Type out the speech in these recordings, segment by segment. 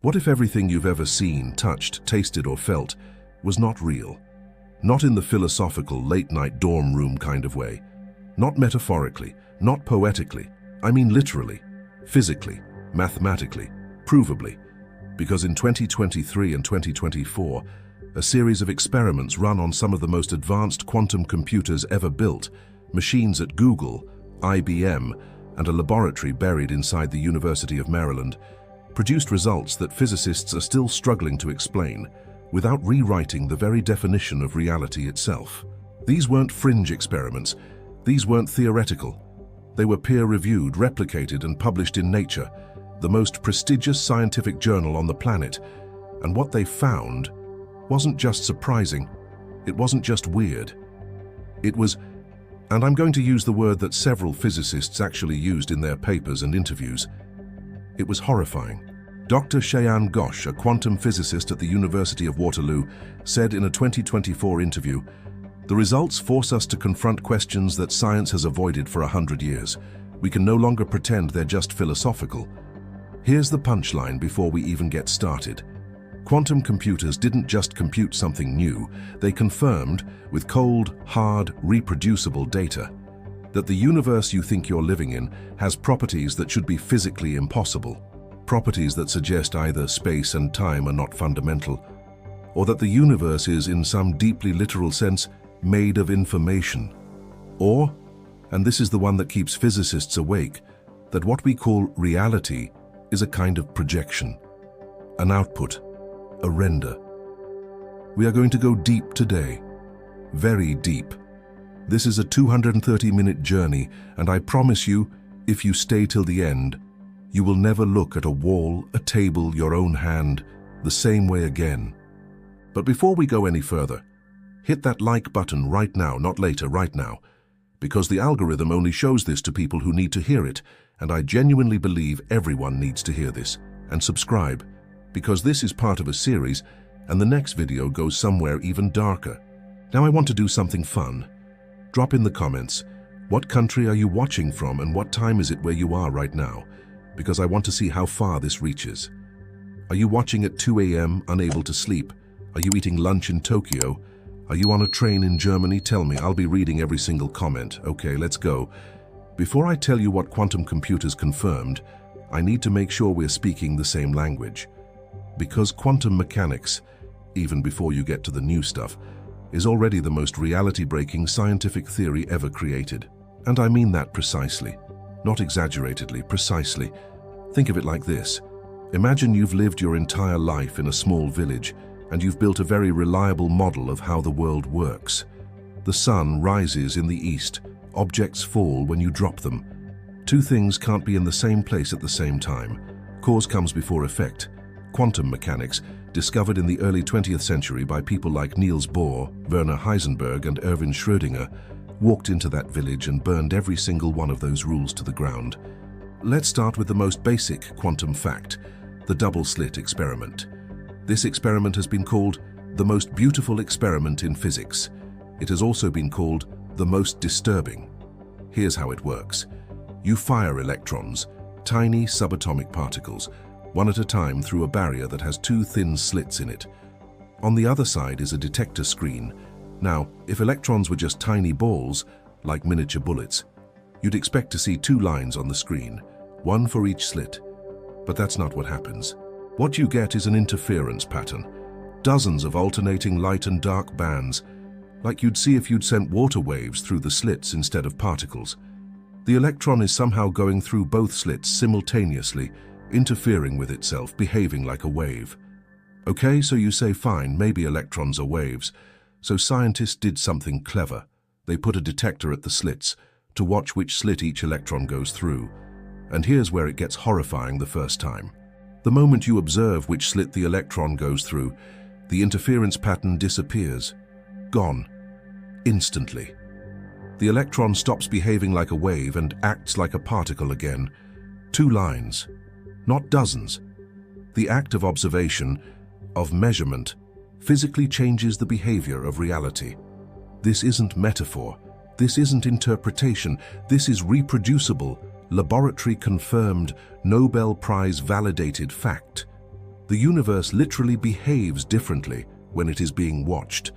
What if everything you've ever seen, touched, tasted, or felt was not real? Not in the philosophical, late-night dorm room kind of way. Not metaphorically, not poetically. I mean literally, physically, mathematically, provably. Because in 2023 and 2024, a series of experiments run on some of the most advanced quantum computers ever built, machines at Google, IBM, and a laboratory buried inside the University of Maryland, produced results that physicists are still struggling to explain without rewriting the very definition of reality itself. These weren't fringe experiments. These weren't theoretical. They were peer-reviewed, replicated, and published in Nature, the most prestigious scientific journal on the planet. And what they found wasn't just surprising. It wasn't just weird. It was, and I'm going to use the word that several physicists actually used in their papers and interviews, it was horrifying. Dr. Cheyenne Ghosh, a quantum physicist at the University of Waterloo, said in a 2024 interview, "The results force us to confront questions that science has avoided for 100 years. We can no longer pretend they're just philosophical." Here's the punchline before we even get started. Quantum computers didn't just compute something new, they confirmed, with cold, hard, reproducible data, that the universe you think you're living in has properties that should be physically impossible. Properties that suggest either space and time are not fundamental, or that the universe is, in some deeply literal sense, made of information. Or, and this is the one that keeps physicists awake, that what we call reality is a kind of projection, an output, a render. We are going to go deep today, very deep. This is a 230-minute journey, and I promise you, if you stay till the end, you will never look at a wall, a table, your own hand, the same way again. But before we go any further, hit that like button right now, not later, right now, because the algorithm only shows this to people who need to hear it, and I genuinely believe everyone needs to hear this. And subscribe, because this is part of a series, and the next video goes somewhere even darker. Now I want to do something fun. Drop in the comments, what country are you watching from and what time is it where you are right now? Because I want to see how far this reaches. Are you watching at 2 a.m. unable to sleep? Are you eating lunch in Tokyo? Are you on a train in Germany? Tell me, I'll be reading every single comment. Okay, let's go. Before I tell you what quantum computers confirmed, I need to make sure we're speaking the same language. Because quantum mechanics, even before you get to the new stuff, is already the most reality-breaking scientific theory ever created. And I mean that precisely. Not exaggeratedly, precisely. Think of it like this. Imagine you've lived your entire life in a small village and you've built a very reliable model of how the world works. The sun rises in the east, objects fall when you drop them. Two things can't be in the same place at the same time. Cause comes before effect. Quantum mechanics, discovered in the early 20th century by people like Niels Bohr, Werner Heisenberg, and Erwin Schrödinger, walked into that village and burned every single one of those rules to the ground. Let's start with the most basic quantum fact, the double-slit experiment. This experiment has been called the most beautiful experiment in physics. It has also been called the most disturbing. Here's how it works. You fire electrons, tiny subatomic particles, one at a time through a barrier that has two thin slits in it. On the other side is a detector screen. Now, if electrons were just tiny balls, like miniature bullets, you'd expect to see two lines on the screen, one for each slit. But that's not what happens. What you get is an interference pattern. Dozens of alternating light and dark bands, like you'd see if you'd sent water waves through the slits instead of particles. The electron is somehow going through both slits simultaneously, interfering with itself, behaving like a wave. Okay, so you say, fine, maybe electrons are waves. So scientists did something clever. They put a detector at the slits to watch which slit each electron goes through. And here's where it gets horrifying the first time. The moment you observe which slit the electron goes through, the interference pattern disappears. Gone. Instantly. The electron stops behaving like a wave and acts like a particle again. Two lines. Not dozens. The act of observation, of measurement, physically changes the behavior of reality. This isn't metaphor. This isn't interpretation. This is reproducible, laboratory-confirmed, Nobel Prize-validated fact. The universe literally behaves differently when it is being watched.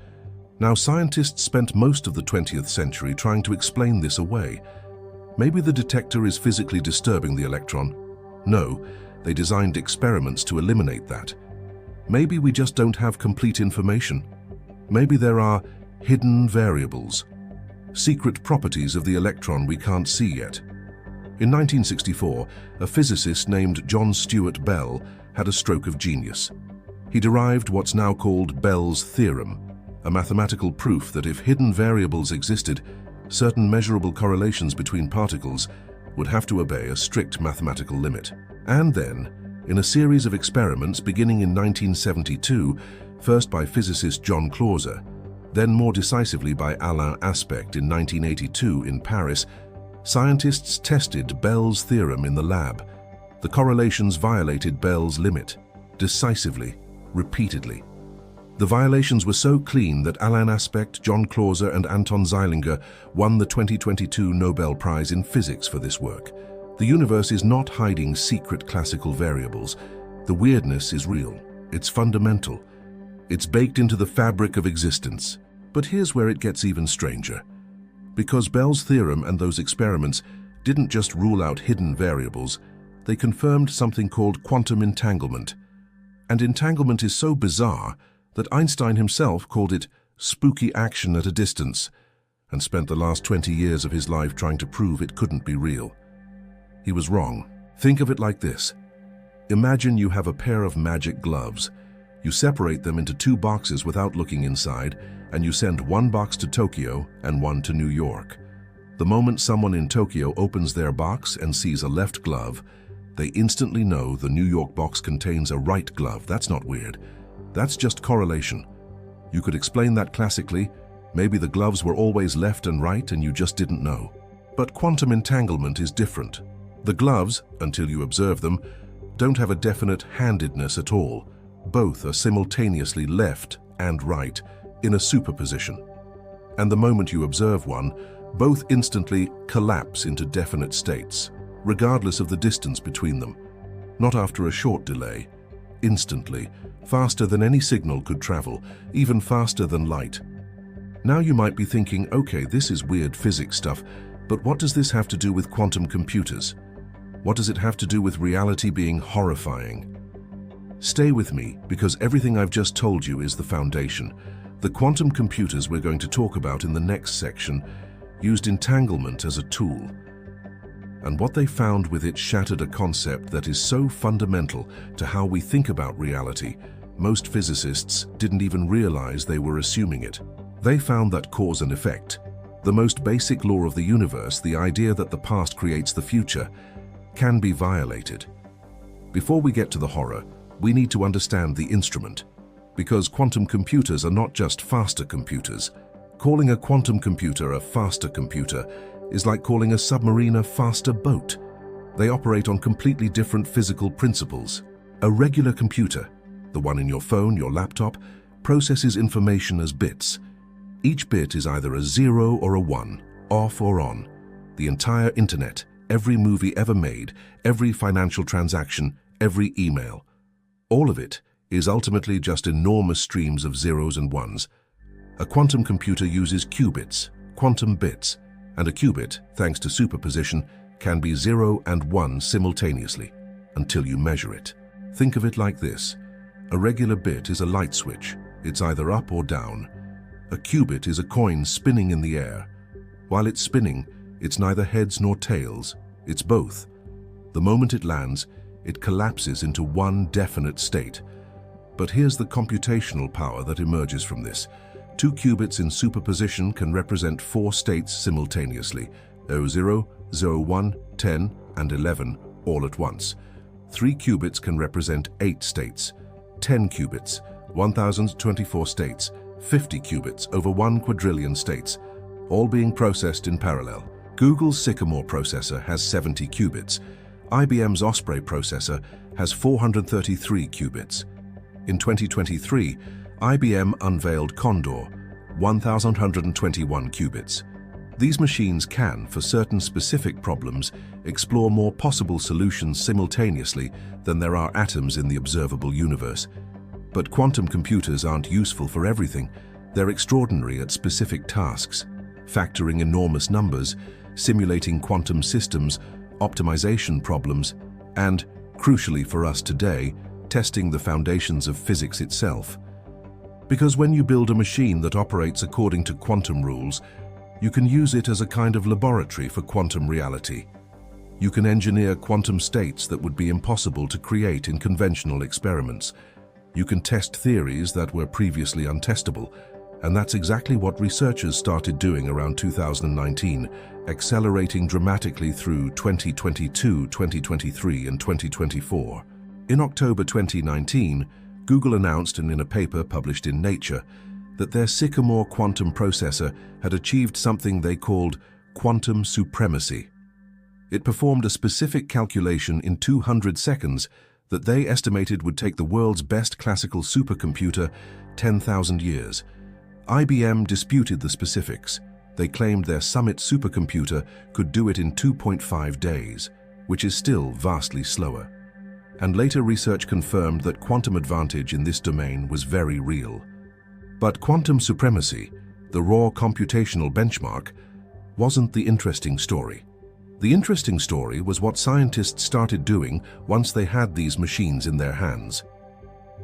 Now, scientists spent most of the 20th century trying to explain this away. Maybe the detector is physically disturbing the electron. No, they designed experiments to eliminate that. Maybe we just don't have complete information. Maybe there are hidden variables, secret properties of the electron we can't see yet. In 1964, a physicist named John Stuart Bell had a stroke of genius. He derived what's now called Bell's theorem, a mathematical proof that if hidden variables existed, certain measurable correlations between particles would have to obey a strict mathematical limit. And then, in a series of experiments beginning in 1972, first by physicist John Clauser, then more decisively by Alain Aspect in 1982 in Paris, scientists tested Bell's theorem in the lab. The correlations violated Bell's limit, decisively, repeatedly. The violations were so clean that Alain Aspect, John Clauser, and Anton Zeilinger won the 2022 Nobel Prize in Physics for this work. The universe is not hiding secret classical variables. The weirdness is real. It's fundamental. It's baked into the fabric of existence. But here's where it gets even stranger. Because Bell's theorem and those experiments didn't just rule out hidden variables, they confirmed something called quantum entanglement. And entanglement is so bizarre that Einstein himself called it spooky action at a distance, and spent the last 20 years of his life trying to prove it couldn't be real. He was wrong. Think of it like this. Imagine you have a pair of magic gloves. You separate them into two boxes without looking inside, and you send one box to Tokyo and one to New York. The moment someone in Tokyo opens their box and sees a left glove, they instantly know the New York box contains a right glove. That's not weird. That's just correlation. You could explain that classically. Maybe the gloves were always left and right and you just didn't know. But quantum entanglement is different. The gloves, until you observe them, don't have a definite handedness at all. Both are simultaneously left and right in a superposition. And the moment you observe one, both instantly collapse into definite states, regardless of the distance between them. Not after a short delay. Instantly, faster than any signal could travel, even faster than light. Now you might be thinking, okay, this is weird physics stuff, but what does this have to do with quantum computers? What does it have to do with reality being horrifying? Stay with me, because everything I've just told you is the foundation. The quantum computers we're going to talk about in the next section used entanglement as a tool. And what they found with it shattered a concept that is so fundamental to how we think about reality, most physicists didn't even realize they were assuming it. They found that cause and effect, the most basic law of the universe, the idea that the past creates the future, can be violated. Before we get to the horror, we need to understand the instrument, because quantum computers are not just faster computers. Calling a quantum computer a faster computer is like calling a submarine a faster boat. They operate on completely different physical principles. A regular computer, the one in your phone, your laptop, processes information as bits. Each bit is either a 0 or a 1, off or on. The entire internet, every movie ever made, every financial transaction, every email, all of it is ultimately just enormous streams of zeros and ones. A quantum computer uses qubits, quantum bits, and a qubit, thanks to superposition, can be 0 and 1 simultaneously, until you measure it. Think of it like this. A regular bit is a light switch. It's either up or down. A qubit is a coin spinning in the air. While it's spinning, it's neither heads nor tails. It's both. The moment it lands, it collapses into one definite state. But here's the computational power that emerges from this. 2 qubits in superposition can represent 4 states simultaneously, 00, 01, 10, and 11, all at once. 3 qubits can represent 8 states, 10 qubits, 1024 states, 50 qubits over 1 quadrillion states, all being processed in parallel. Google's Sycamore processor has 70 qubits. IBM's Osprey processor has 433 qubits. In 2023, IBM unveiled Condor, 1,121 qubits. These machines can, for certain specific problems, explore more possible solutions simultaneously than there are atoms in the observable universe. But quantum computers aren't useful for everything. They're extraordinary at specific tasks, factoring enormous numbers, simulating quantum systems, optimization problems, and, crucially for us today, testing the foundations of physics itself. Because when you build a machine that operates according to quantum rules, you can use it as a kind of laboratory for quantum reality. You can engineer quantum states that would be impossible to create in conventional experiments. You can test theories that were previously untestable, and that's exactly what researchers started doing around 2019, accelerating dramatically through 2022, 2023, and 2024. In October 2019, Google announced in a paper published in Nature that their Sycamore quantum processor had achieved something they called quantum supremacy. It performed a specific calculation in 200 seconds that they estimated would take the world's best classical supercomputer 10,000 years. IBM disputed the specifics. They claimed their Summit supercomputer could do it in 2.5 days, which is still vastly slower. And later research confirmed that quantum advantage in this domain was very real. But quantum supremacy, the raw computational benchmark, wasn't the interesting story. The interesting story was what scientists started doing once they had these machines in their hands.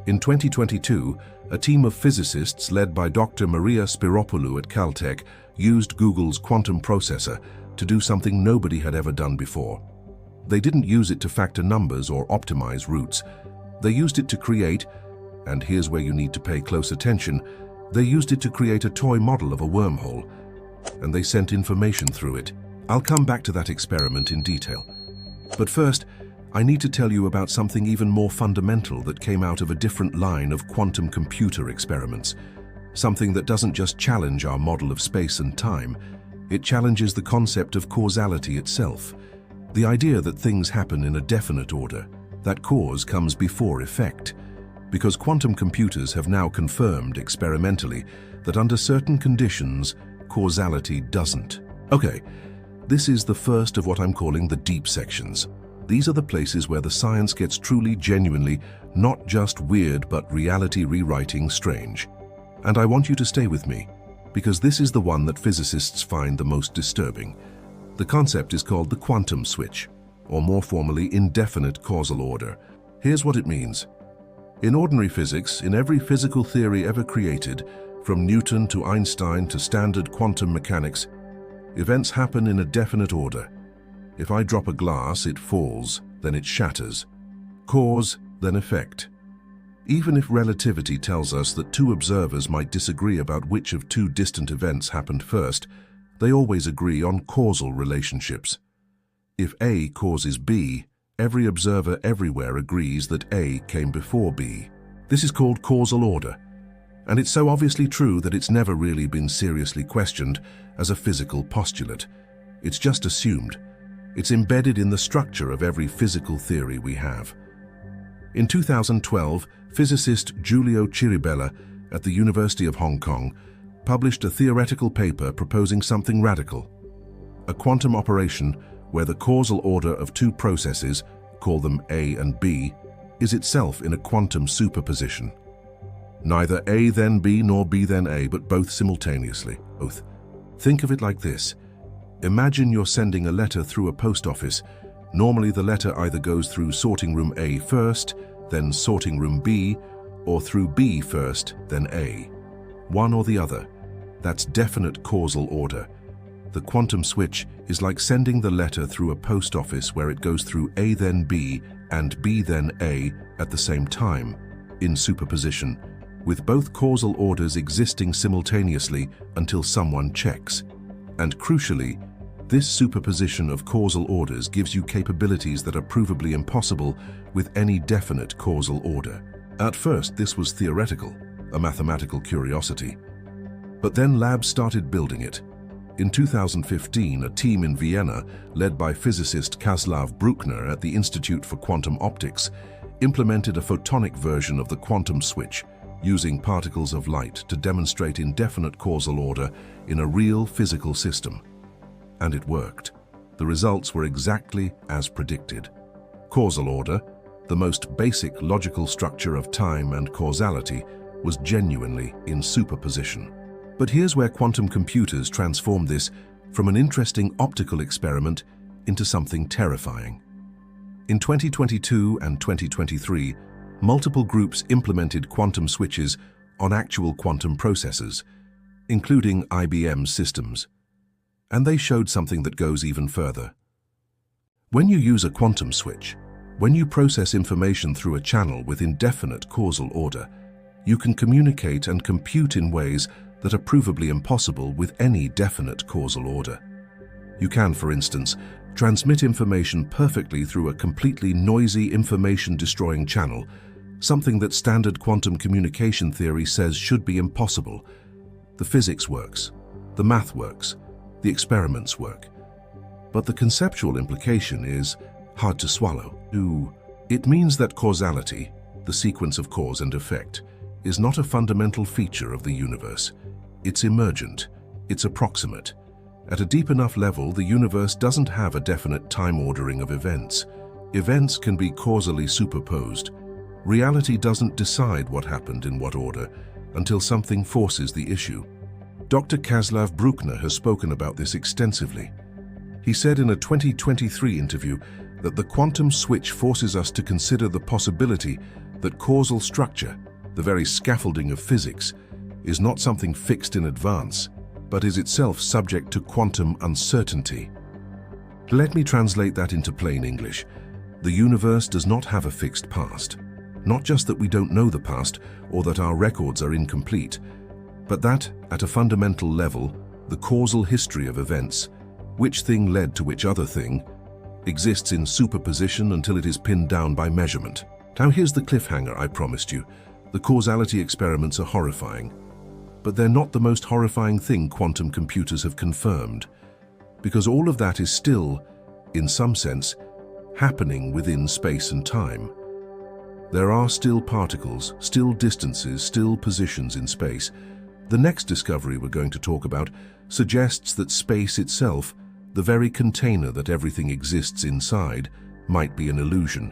In 2022, a team of physicists led by Dr. Maria Spiropoulou at Caltech used Google's quantum processor to do something nobody had ever done before. They didn't use it to factor numbers or optimize routes. They used it to create, and here's where you need to pay close attention, they used it to create a toy model of a wormhole, and they sent information through it. I'll come back to that experiment in detail. But first, I need to tell you about something even more fundamental that came out of a different line of quantum computer experiments. Something that doesn't just challenge our model of space and time, it challenges the concept of causality itself. The idea that things happen in a definite order, that cause comes before effect. Because quantum computers have now confirmed experimentally that under certain conditions, causality doesn't. Okay, this is the first of what I'm calling the deep sections. These are the places where the science gets truly, genuinely, not just weird but reality rewriting strange. And I want you to stay with me, because this is the one that physicists find the most disturbing. The concept is called the quantum switch, or more formally, indefinite causal order. Here's what it means. In ordinary physics, in every physical theory ever created, from Newton to Einstein to standard quantum mechanics, events happen in a definite order. If I drop a glass, it falls, then it shatters. Cause, then effect. Even if relativity tells us that two observers might disagree about which of two distant events happened first, they always agree on causal relationships. If A causes B, every observer everywhere agrees that A came before B. This is called causal order, and it's so obviously true that it's never really been seriously questioned as a physical postulate. It's just assumed. It's embedded in the structure of every physical theory we have. In 2012, physicist Giulio Chiribella at the University of Hong Kong published a theoretical paper proposing something radical. A quantum operation where the causal order of two processes, call them A and B, is itself in a quantum superposition. Neither A then B nor B then A, but both simultaneously. Both. Think of it like this. Imagine you're sending a letter through a post office. Normally the letter either goes through sorting room A first, then sorting room B, or through B first, then A. One or the other. That's definite causal order. The quantum switch is like sending the letter through a post office where it goes through A then B and B then A at the same time, in superposition, with both causal orders existing simultaneously until someone checks. And crucially, this superposition of causal orders gives you capabilities that are provably impossible with any definite causal order. At first, this was theoretical, a mathematical curiosity. But then labs started building it. In 2015, a team in Vienna, led by physicist Czeslaw Bruckner at the Institute for Quantum Optics, implemented a photonic version of the quantum switch, using particles of light to demonstrate indefinite causal order in a real physical system. And it worked. The results were exactly as predicted. Causal order, the most basic logical structure of time and causality, was genuinely in superposition. But here's where quantum computers transformed this from an interesting optical experiment into something terrifying. In 2022 and 2023, multiple groups implemented quantum switches on actual quantum processors, including IBM's systems. And they showed something that goes even further. When you use a quantum switch, when you process information through a channel with indefinite causal order, you can communicate and compute in ways that are provably impossible with any definite causal order. You can, for instance, transmit information perfectly through a completely noisy information-destroying channel, something that standard quantum communication theory says should be impossible. The physics works, the math works, the experiments work. But the conceptual implication is hard to swallow. It means that causality, the sequence of cause and effect, is not a fundamental feature of the universe. It's emergent, it's approximate. At a deep enough level, the universe doesn't have a definite time ordering of events. Events can be causally superposed. Reality doesn't decide what happened in what order until something forces the issue. Dr. Časlav Bruckner has spoken about this extensively. He said in a 2023 interview that the quantum switch forces us to consider the possibility that causal structure, the very scaffolding of physics, is not something fixed in advance, but is itself subject to quantum uncertainty. Let me translate that into plain English. The universe does not have a fixed past. Not just that we don't know the past or that our records are incomplete, but that, at a fundamental level, the causal history of events, which thing led to which other thing, exists in superposition until it is pinned down by measurement. Now here's the cliffhanger I promised you. The causality experiments are horrifying. But they're not the most horrifying thing quantum computers have confirmed, because all of that is still, in some sense, happening within space and time. There are still particles, still distances, still positions in space. The next discovery we're going to talk about suggests that space itself, the very container that everything exists inside, might be an illusion,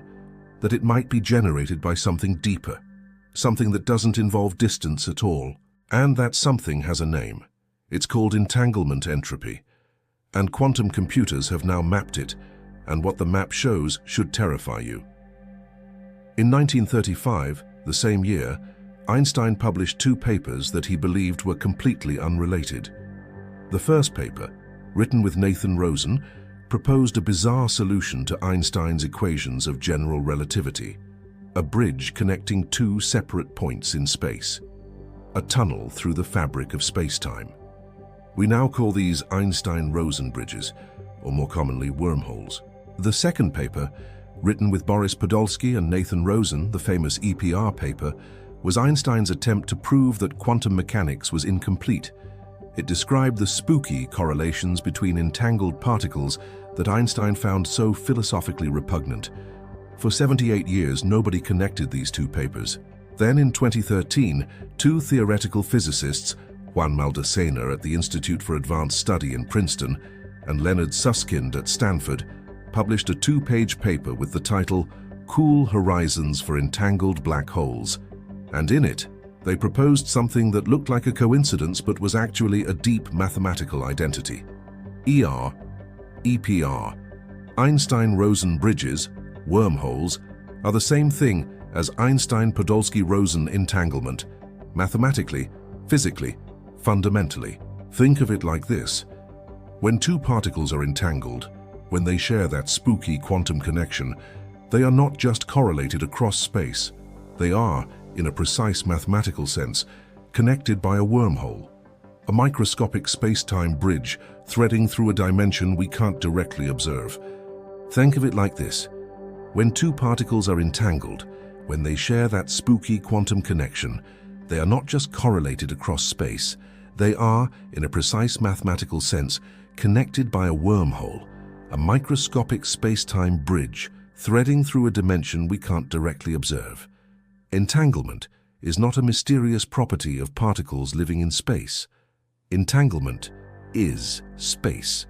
that it might be generated by something deeper, something that doesn't involve distance at all. And that something has a name. It's called entanglement entropy. And quantum computers have now mapped it, and what the map shows should terrify you. In 1935, the same year, Einstein published two papers that he believed were completely unrelated. The first paper, written with Nathan Rosen, proposed a bizarre solution to Einstein's equations of general relativity, a bridge connecting two separate points in space. A tunnel through the fabric of space-time. We now call these Einstein-Rosen bridges, or more commonly wormholes. The second paper, written with Boris Podolsky and Nathan Rosen, the famous EPR paper, was Einstein's attempt to prove that quantum mechanics was incomplete. It described the spooky correlations between entangled particles that Einstein found so philosophically repugnant. For 78 years, nobody connected these two papers. Then in 2013, two theoretical physicists, Juan Maldacena at the Institute for Advanced Study in Princeton and Leonard Susskind at Stanford, published a two-page paper with the title Cool Horizons for Entangled Black Holes. And in it, they proposed something that looked like a coincidence but was actually a deep mathematical identity. EPR, Einstein-Rosen bridges, wormholes, are the same thing as Einstein-Podolsky-Rosen entanglement, mathematically, physically, fundamentally. Think of it like this. When two particles are entangled, when they share that spooky quantum connection, they are not just correlated across space. They are, in a precise mathematical sense, connected by a wormhole, a microscopic space-time bridge threading through a dimension we can't directly observe. Think of it like this. When two particles are entangled, when they share that spooky quantum connection, they are not just correlated across space. They are, in a precise mathematical sense, connected by a wormhole, a microscopic space-time bridge threading through a dimension we can't directly observe. Entanglement is not a mysterious property of particles living in space. Entanglement is space.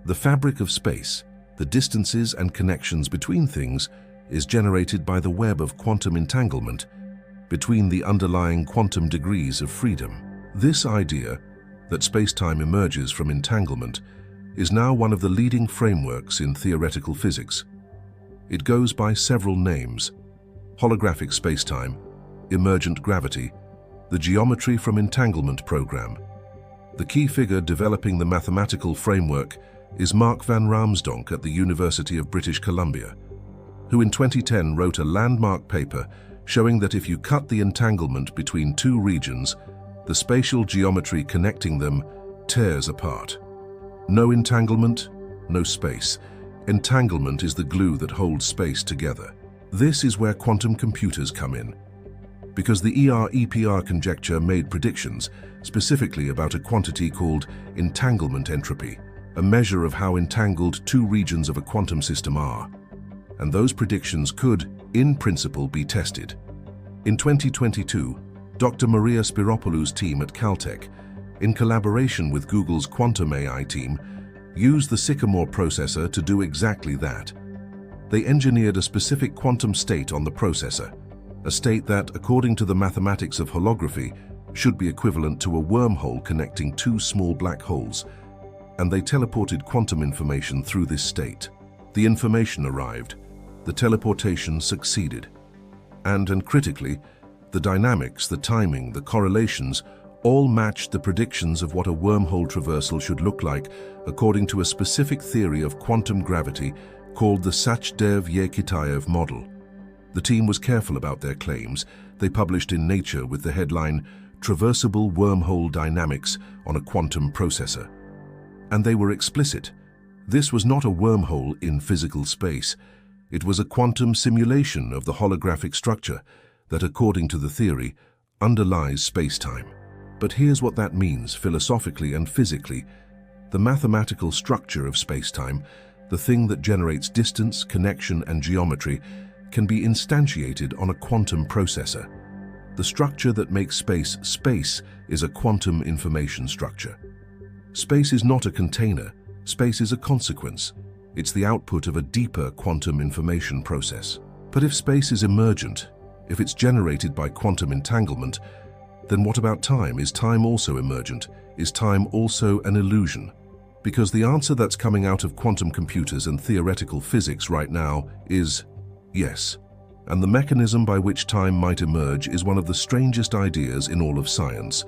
The fabric of space, the distances and connections between things, is generated by the web of quantum entanglement between the underlying quantum degrees of freedom. This idea, that space-time emerges from entanglement, is now one of the leading frameworks in theoretical physics. It goes by several names: holographic space-time, emergent gravity, the geometry from entanglement program. The key figure developing the mathematical framework is Mark van Raamsdonk at the University of British Columbia, who in 2010 wrote a landmark paper showing that if you cut the entanglement between two regions, the spatial geometry connecting them tears apart. No entanglement, no space. Entanglement is the glue that holds space together. This is where quantum computers come in, because the ER-EPR conjecture made predictions specifically about a quantity called entanglement entropy, a measure of how entangled two regions of a quantum system are. And those predictions could, in principle, be tested. In 2022, Dr. Maria Spiropoulou's team at Caltech, in collaboration with Google's quantum AI team, used the Sycamore processor to do exactly that. They engineered a specific quantum state on the processor, a state that, according to the mathematics of holography, should be equivalent to a wormhole connecting two small black holes, and they teleported quantum information through this state. The information arrived, the teleportation succeeded, and critically, the dynamics, the timing, the correlations all matched the predictions of what a wormhole traversal should look like according to a specific theory of quantum gravity called the Sachdev-Yekitayev model. The team was careful about their claims. They published in Nature with the headline, "Traversable Wormhole Dynamics on a Quantum Processor." And they were explicit. This was not a wormhole in physical space. It was a quantum simulation of the holographic structure that, according to the theory, underlies space-time. But here's what that means philosophically and physically. The mathematical structure of space-time, the thing that generates distance, connection, and geometry, can be instantiated on a quantum processor. The structure that makes space space is a quantum information structure. Space is not a container. Space is a consequence. It's the output of a deeper quantum information process. But if space is emergent, if it's generated by quantum entanglement, then what about time? Is time also emergent? Is time also an illusion? Because the answer that's coming out of quantum computers and theoretical physics right now is yes. And the mechanism by which time might emerge is one of the strangest ideas in all of science.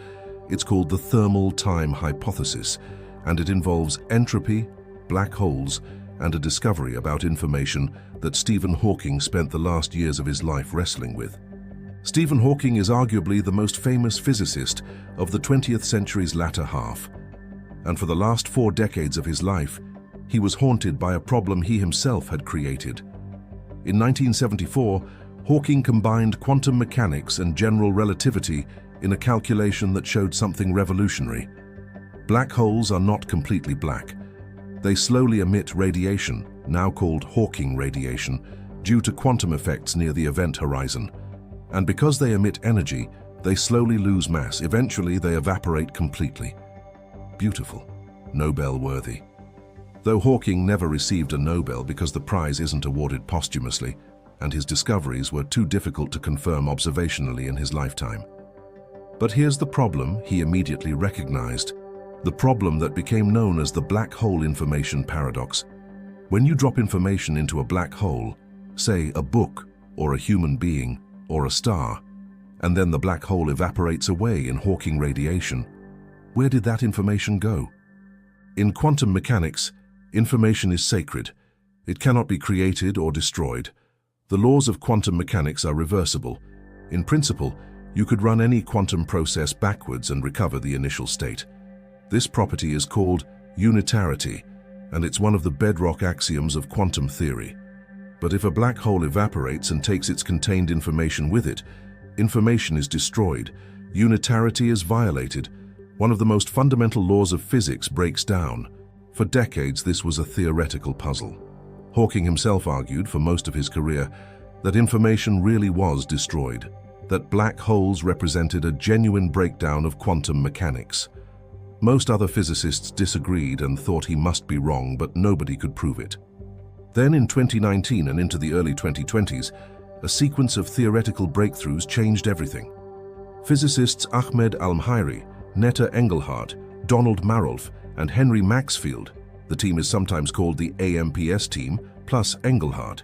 It's called the thermal time hypothesis, and it involves entropy, black holes, and a discovery about information that Stephen Hawking spent the last years of his life wrestling with. Stephen Hawking is arguably the most famous physicist of the 20th century's latter half, and for the last 4 decades of his life, he was haunted by a problem he himself had created. In 1974, Hawking combined quantum mechanics and general relativity in a calculation that showed something revolutionary. Black holes are not completely black. They slowly emit radiation, now called Hawking radiation, due to quantum effects near the event horizon. And because they emit energy, they slowly lose mass. Eventually, they evaporate completely. Beautiful. Nobel-worthy. Though Hawking never received a Nobel because the prize isn't awarded posthumously, and his discoveries were too difficult to confirm observationally in his lifetime. But here's the problem he immediately recognized. The problem that became known as the black hole information paradox. When you drop information into a black hole, say a book, or a human being, or a star, and then the black hole evaporates away in Hawking radiation, where did that information go? In quantum mechanics, information is sacred. It cannot be created or destroyed. The laws of quantum mechanics are reversible. In principle, you could run any quantum process backwards and recover the initial state. This property is called unitarity, and it's one of the bedrock axioms of quantum theory. But if a black hole evaporates and takes its contained information with it, information is destroyed, unitarity is violated, one of the most fundamental laws of physics breaks down. For decades, this was a theoretical puzzle. Hawking himself argued for most of his career that information really was destroyed, that black holes represented a genuine breakdown of quantum mechanics. Most other physicists disagreed and thought he must be wrong, but nobody could prove it. Then in 2019 and into the early 2020s, a sequence of theoretical breakthroughs changed everything. Physicists Ahmed Almhairi, Netta Engelhardt, Donald Marolf, and Henry Maxfield, the team is sometimes called the AMPS team, plus Engelhardt,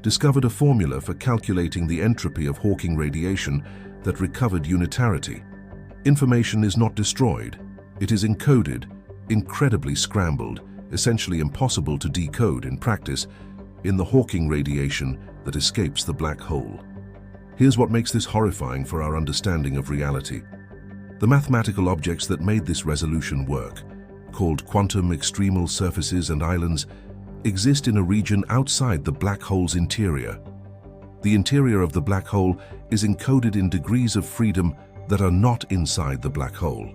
discovered a formula for calculating the entropy of Hawking radiation that recovered unitarity. Information is not destroyed. It is encoded, incredibly scrambled, essentially impossible to decode in practice, in the Hawking radiation that escapes the black hole. Here's what makes this horrifying for our understanding of reality. The mathematical objects that made this resolution work, called quantum extremal surfaces and islands, exist in a region outside the black hole's interior. The interior of the black hole is encoded in degrees of freedom that are not inside the black hole.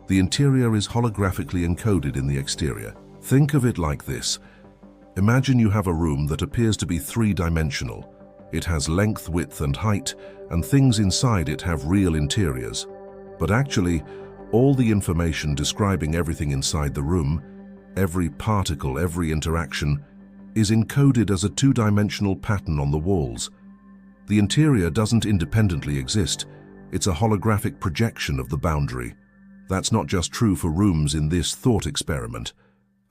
The interior is holographically encoded in the exterior. Think of it like this. Imagine you have a room that appears to be three-dimensional. It has length, width, and height, and things inside it have real interiors. But actually, all the information describing everything inside the room, every particle, every interaction, is encoded as a two-dimensional pattern on the walls. The interior doesn't independently exist. It's a holographic projection of the boundary. That's not just true for rooms in this thought experiment.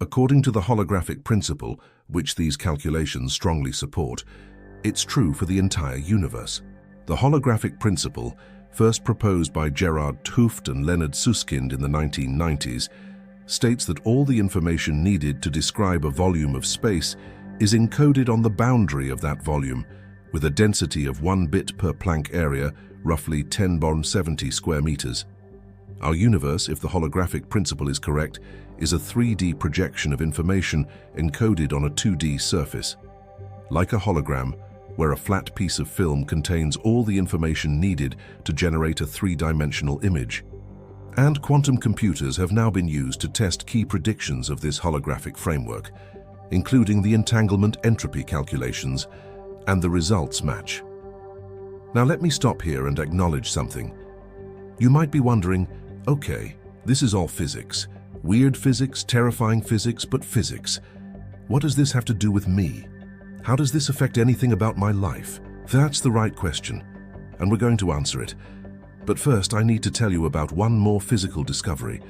According to the holographic principle, which these calculations strongly support, it's true for the entire universe. The holographic principle, first proposed by Gerard 't Hooft and Leonard Susskind in the 1990s, states that all the information needed to describe a volume of space is encoded on the boundary of that volume, with a density of 1 bit per Planck area, roughly 10⁻70 square meters. Our universe, if the holographic principle is correct, is a 3D projection of information encoded on a 2D surface. Like a hologram, where a flat piece of film contains all the information needed to generate a three-dimensional image. And quantum computers have now been used to test key predictions of this holographic framework, including the entanglement entropy calculations, and the results match. Now let me stop here and acknowledge something. You might be wondering, okay, this is all physics. Weird physics, terrifying physics, but physics. What does this have to do with me? How does this affect anything about my life? That's the right question, and we're going to answer it. But first, I need to tell you about one more physical discovery,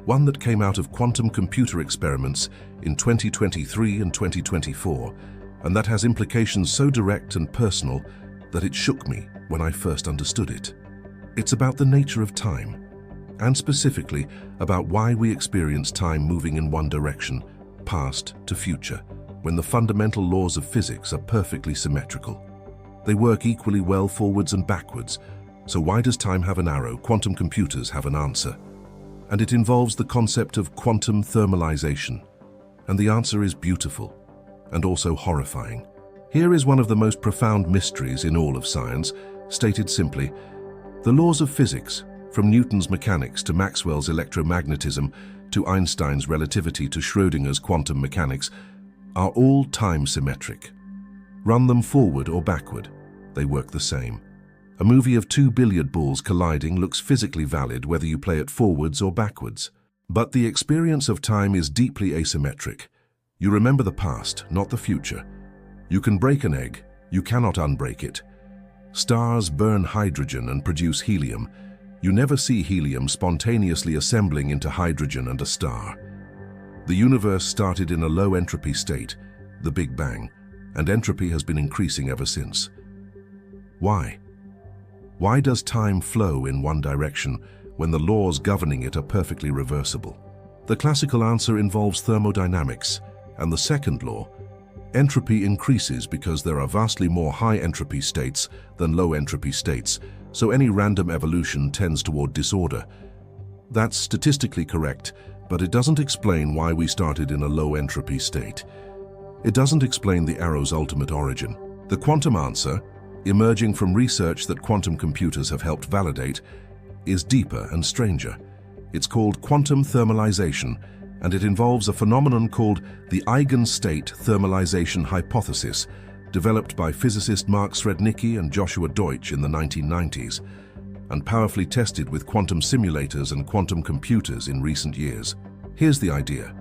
one that came out of quantum computer experiments in 2023 and 2024, and that has implications so direct and personal that it shook me when I first understood it. It's about the nature of time, and specifically about why we experience time moving in one direction, past to future, when the fundamental laws of physics are perfectly symmetrical. They work equally well forwards and backwards. So why does time have an arrow? Quantum computers have an answer. And it involves the concept of quantum thermalization. And the answer is beautiful, and also horrifying. Here is one of the most profound mysteries in all of science, stated simply. The laws of physics, from Newton's mechanics to Maxwell's electromagnetism to Einstein's relativity to Schrödinger's quantum mechanics, are all time symmetric. Run them forward or backward, they work the same. A movie of two billiard balls colliding looks physically valid whether you play it forwards or backwards. But the experience of time is deeply asymmetric. You remember the past, not the future. You can break an egg, you cannot unbreak it. Stars burn hydrogen and produce helium. You never see helium spontaneously assembling into hydrogen and a star. The universe started in a low entropy state, the Big Bang, and entropy has been increasing ever since. Why? Why does time flow in one direction when the laws governing it are perfectly reversible? The classical answer involves thermodynamics, and the second law, entropy increases because there are vastly more high entropy states than low entropy states, so any random evolution tends toward disorder. That's statistically correct, but it doesn't explain why we started in a low entropy state. It doesn't explain the arrow's ultimate origin. The quantum answer, emerging from research that quantum computers have helped validate, is deeper and stranger. It's called quantum thermalization, and it involves a phenomenon called the eigenstate thermalization hypothesis, developed by physicist Mark Srednicki and Joshua Deutsch in the 1990s. and powerfully tested with quantum simulators and quantum computers in recent years. Here's the idea.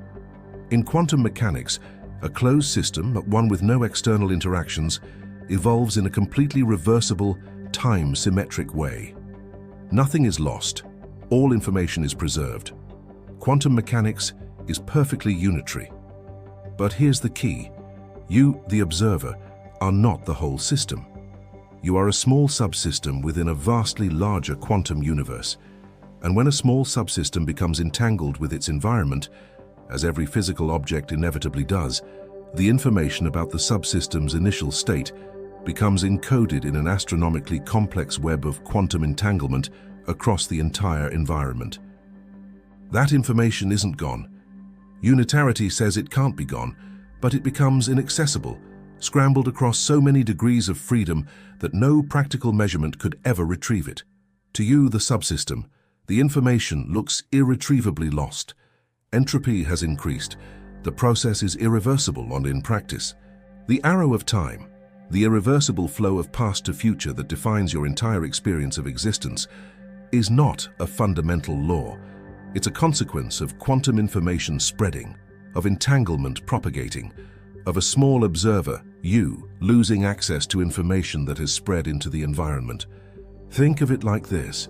In quantum mechanics, a closed system, one with no external interactions, evolves in a completely reversible, time-symmetric way. Nothing is lost. All information is preserved. Quantum mechanics is perfectly unitary. But here's the key. You, the observer, are not the whole system. You are a small subsystem within a vastly larger quantum universe. And when a small subsystem becomes entangled with its environment, as every physical object inevitably does, the information about the subsystem's initial state becomes encoded in an astronomically complex web of quantum entanglement across the entire environment. That information isn't gone. Unitarity says it can't be gone, but it becomes inaccessible, scrambled across so many degrees of freedom that no practical measurement could ever retrieve it. To you, the subsystem, the information looks irretrievably lost. Entropy has increased. The process is irreversible in practice. The arrow of time, the irreversible flow of past to future that defines your entire experience of existence, is not a fundamental law. It's a consequence of quantum information spreading, of entanglement propagating, of a small observer, you, losing access to information that has spread into the environment. Think of it like this.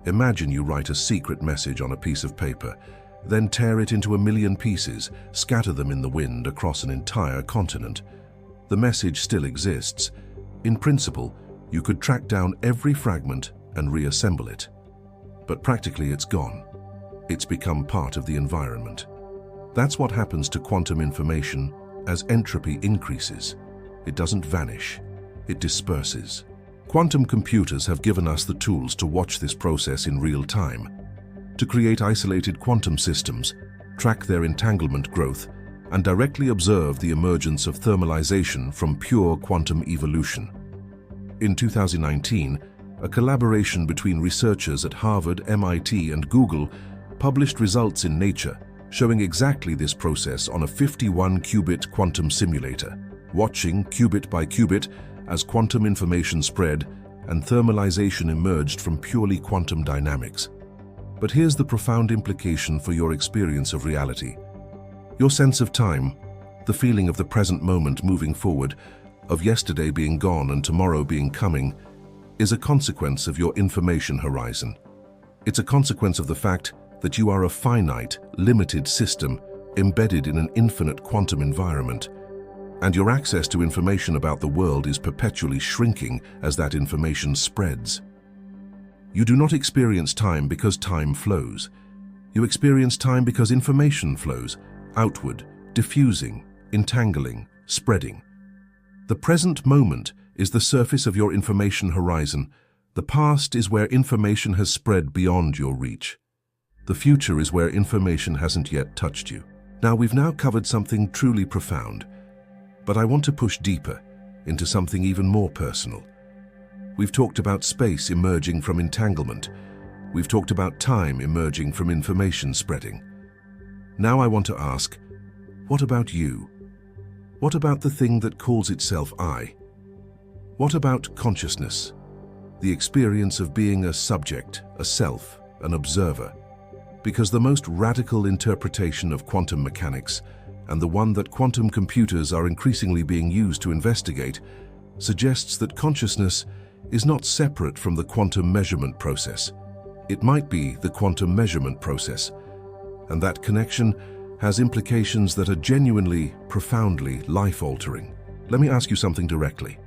Imagine you write a secret message on a piece of paper, then tear it into 1,000,000 pieces, scatter them in the wind across an entire continent. The message still exists. In principle, you could track down every fragment and reassemble it. But practically it's gone. It's become part of the environment. That's what happens to quantum information as entropy increases. It doesn't vanish, it disperses. Quantum computers have given us the tools to watch this process in real time, to create isolated quantum systems, track their entanglement growth, and directly observe the emergence of thermalization from pure quantum evolution. In 2019, a collaboration between researchers at Harvard, MIT, and Google published results in Nature showing exactly this process on a 51-qubit quantum simulator, watching qubit by qubit as quantum information spread and thermalization emerged from purely quantum dynamics. But here's the profound implication for your experience of reality. Your sense of time, the feeling of the present moment moving forward, of yesterday being gone and tomorrow being coming, is a consequence of your information horizon. It's a consequence of the fact that you are a finite, limited system embedded in an infinite quantum environment, and your access to information about the world is perpetually shrinking as that information spreads. You do not experience time because time flows. You experience time because information flows, outward, diffusing, entangling, spreading. The present moment is the surface of your information horizon. The past is where information has spread beyond your reach. The future is where information hasn't yet touched you. Now, we've now covered something truly profound, but I want to push deeper into something even more personal. We've talked about space emerging from entanglement. We've talked about time emerging from information spreading. Now I want to ask, what about you? What about the thing that calls itself I? What about consciousness? The experience of being a subject, a self, an observer. Because the most radical interpretation of quantum mechanics, and the one that quantum computers are increasingly being used to investigate, suggests that consciousness is not separate from the quantum measurement process. It might be the quantum measurement process, and that connection has implications that are genuinely, profoundly life-altering. Let me ask you something directly.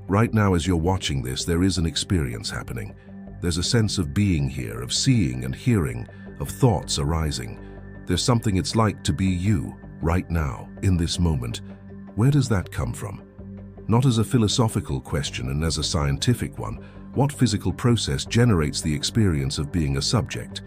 Right now, as you're watching this, there is an experience happening. There's a sense of being here, of seeing and hearing, of thoughts arising. There's something it's like to be you, right now, in this moment. Where does that come from? Not as a philosophical question and as a scientific one. What physical process generates the experience of being a subject?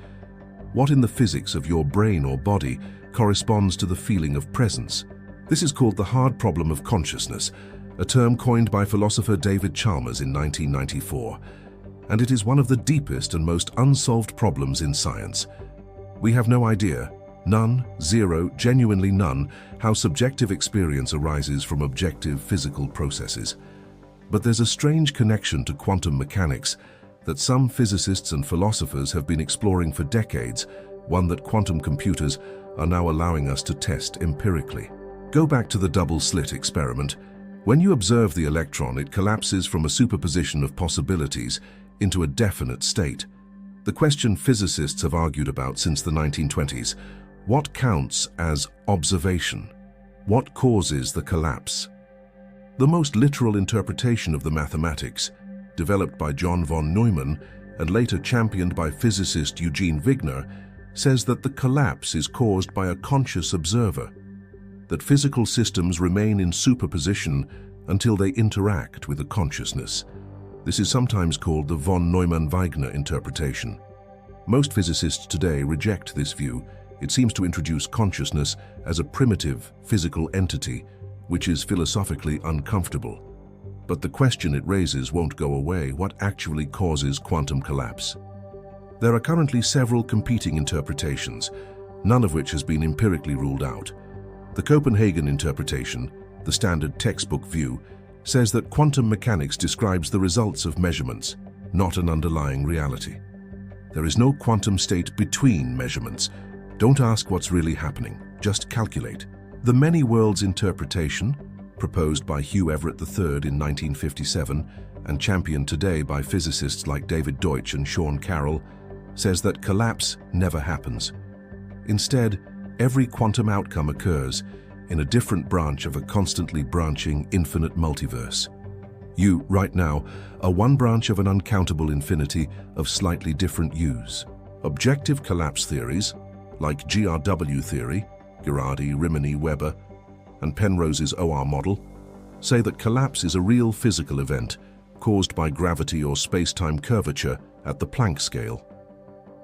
What in the physics of your brain or body corresponds to the feeling of presence? This is called the hard problem of consciousness, a term coined by philosopher David Chalmers in 1994. And it is one of the deepest and most unsolved problems in science. We have no idea, none, zero, genuinely none, how subjective experience arises from objective physical processes. But there's a strange connection to quantum mechanics that some physicists and philosophers have been exploring for decades, one that quantum computers are now allowing us to test empirically. Go back to the double-slit experiment. When you observe the electron, it collapses from a superposition of possibilities into a definite state. The question physicists have argued about since the 1920s: what counts as observation? What causes the collapse? The most literal interpretation of the mathematics, developed by John von Neumann and later championed by physicist Eugene Wigner, says that the collapse is caused by a conscious observer, that physical systems remain in superposition until they interact with a consciousness. This is sometimes called the von Neumann-Wigner interpretation. Most physicists today reject this view. It seems to introduce consciousness as a primitive physical entity, which is philosophically uncomfortable. But the question it raises won't go away: what actually causes quantum collapse? There are currently several competing interpretations, none of which has been empirically ruled out. The Copenhagen interpretation, the standard textbook view, says that quantum mechanics describes the results of measurements, not an underlying reality. There is no quantum state between measurements. Don't ask what's really happening, just calculate. The many worlds interpretation, proposed by Hugh Everett III in 1957 and championed today by physicists like David Deutsch and Sean Carroll, says that collapse never happens. Instead, every quantum outcome occurs in a different branch of a constantly branching infinite multiverse. You, right now, are one branch of an uncountable infinity of slightly different yous. Objective collapse theories, like GRW theory, Girardi, Rimini, Weber, and Penrose's OR model, say that collapse is a real physical event caused by gravity or space-time curvature at the Planck scale.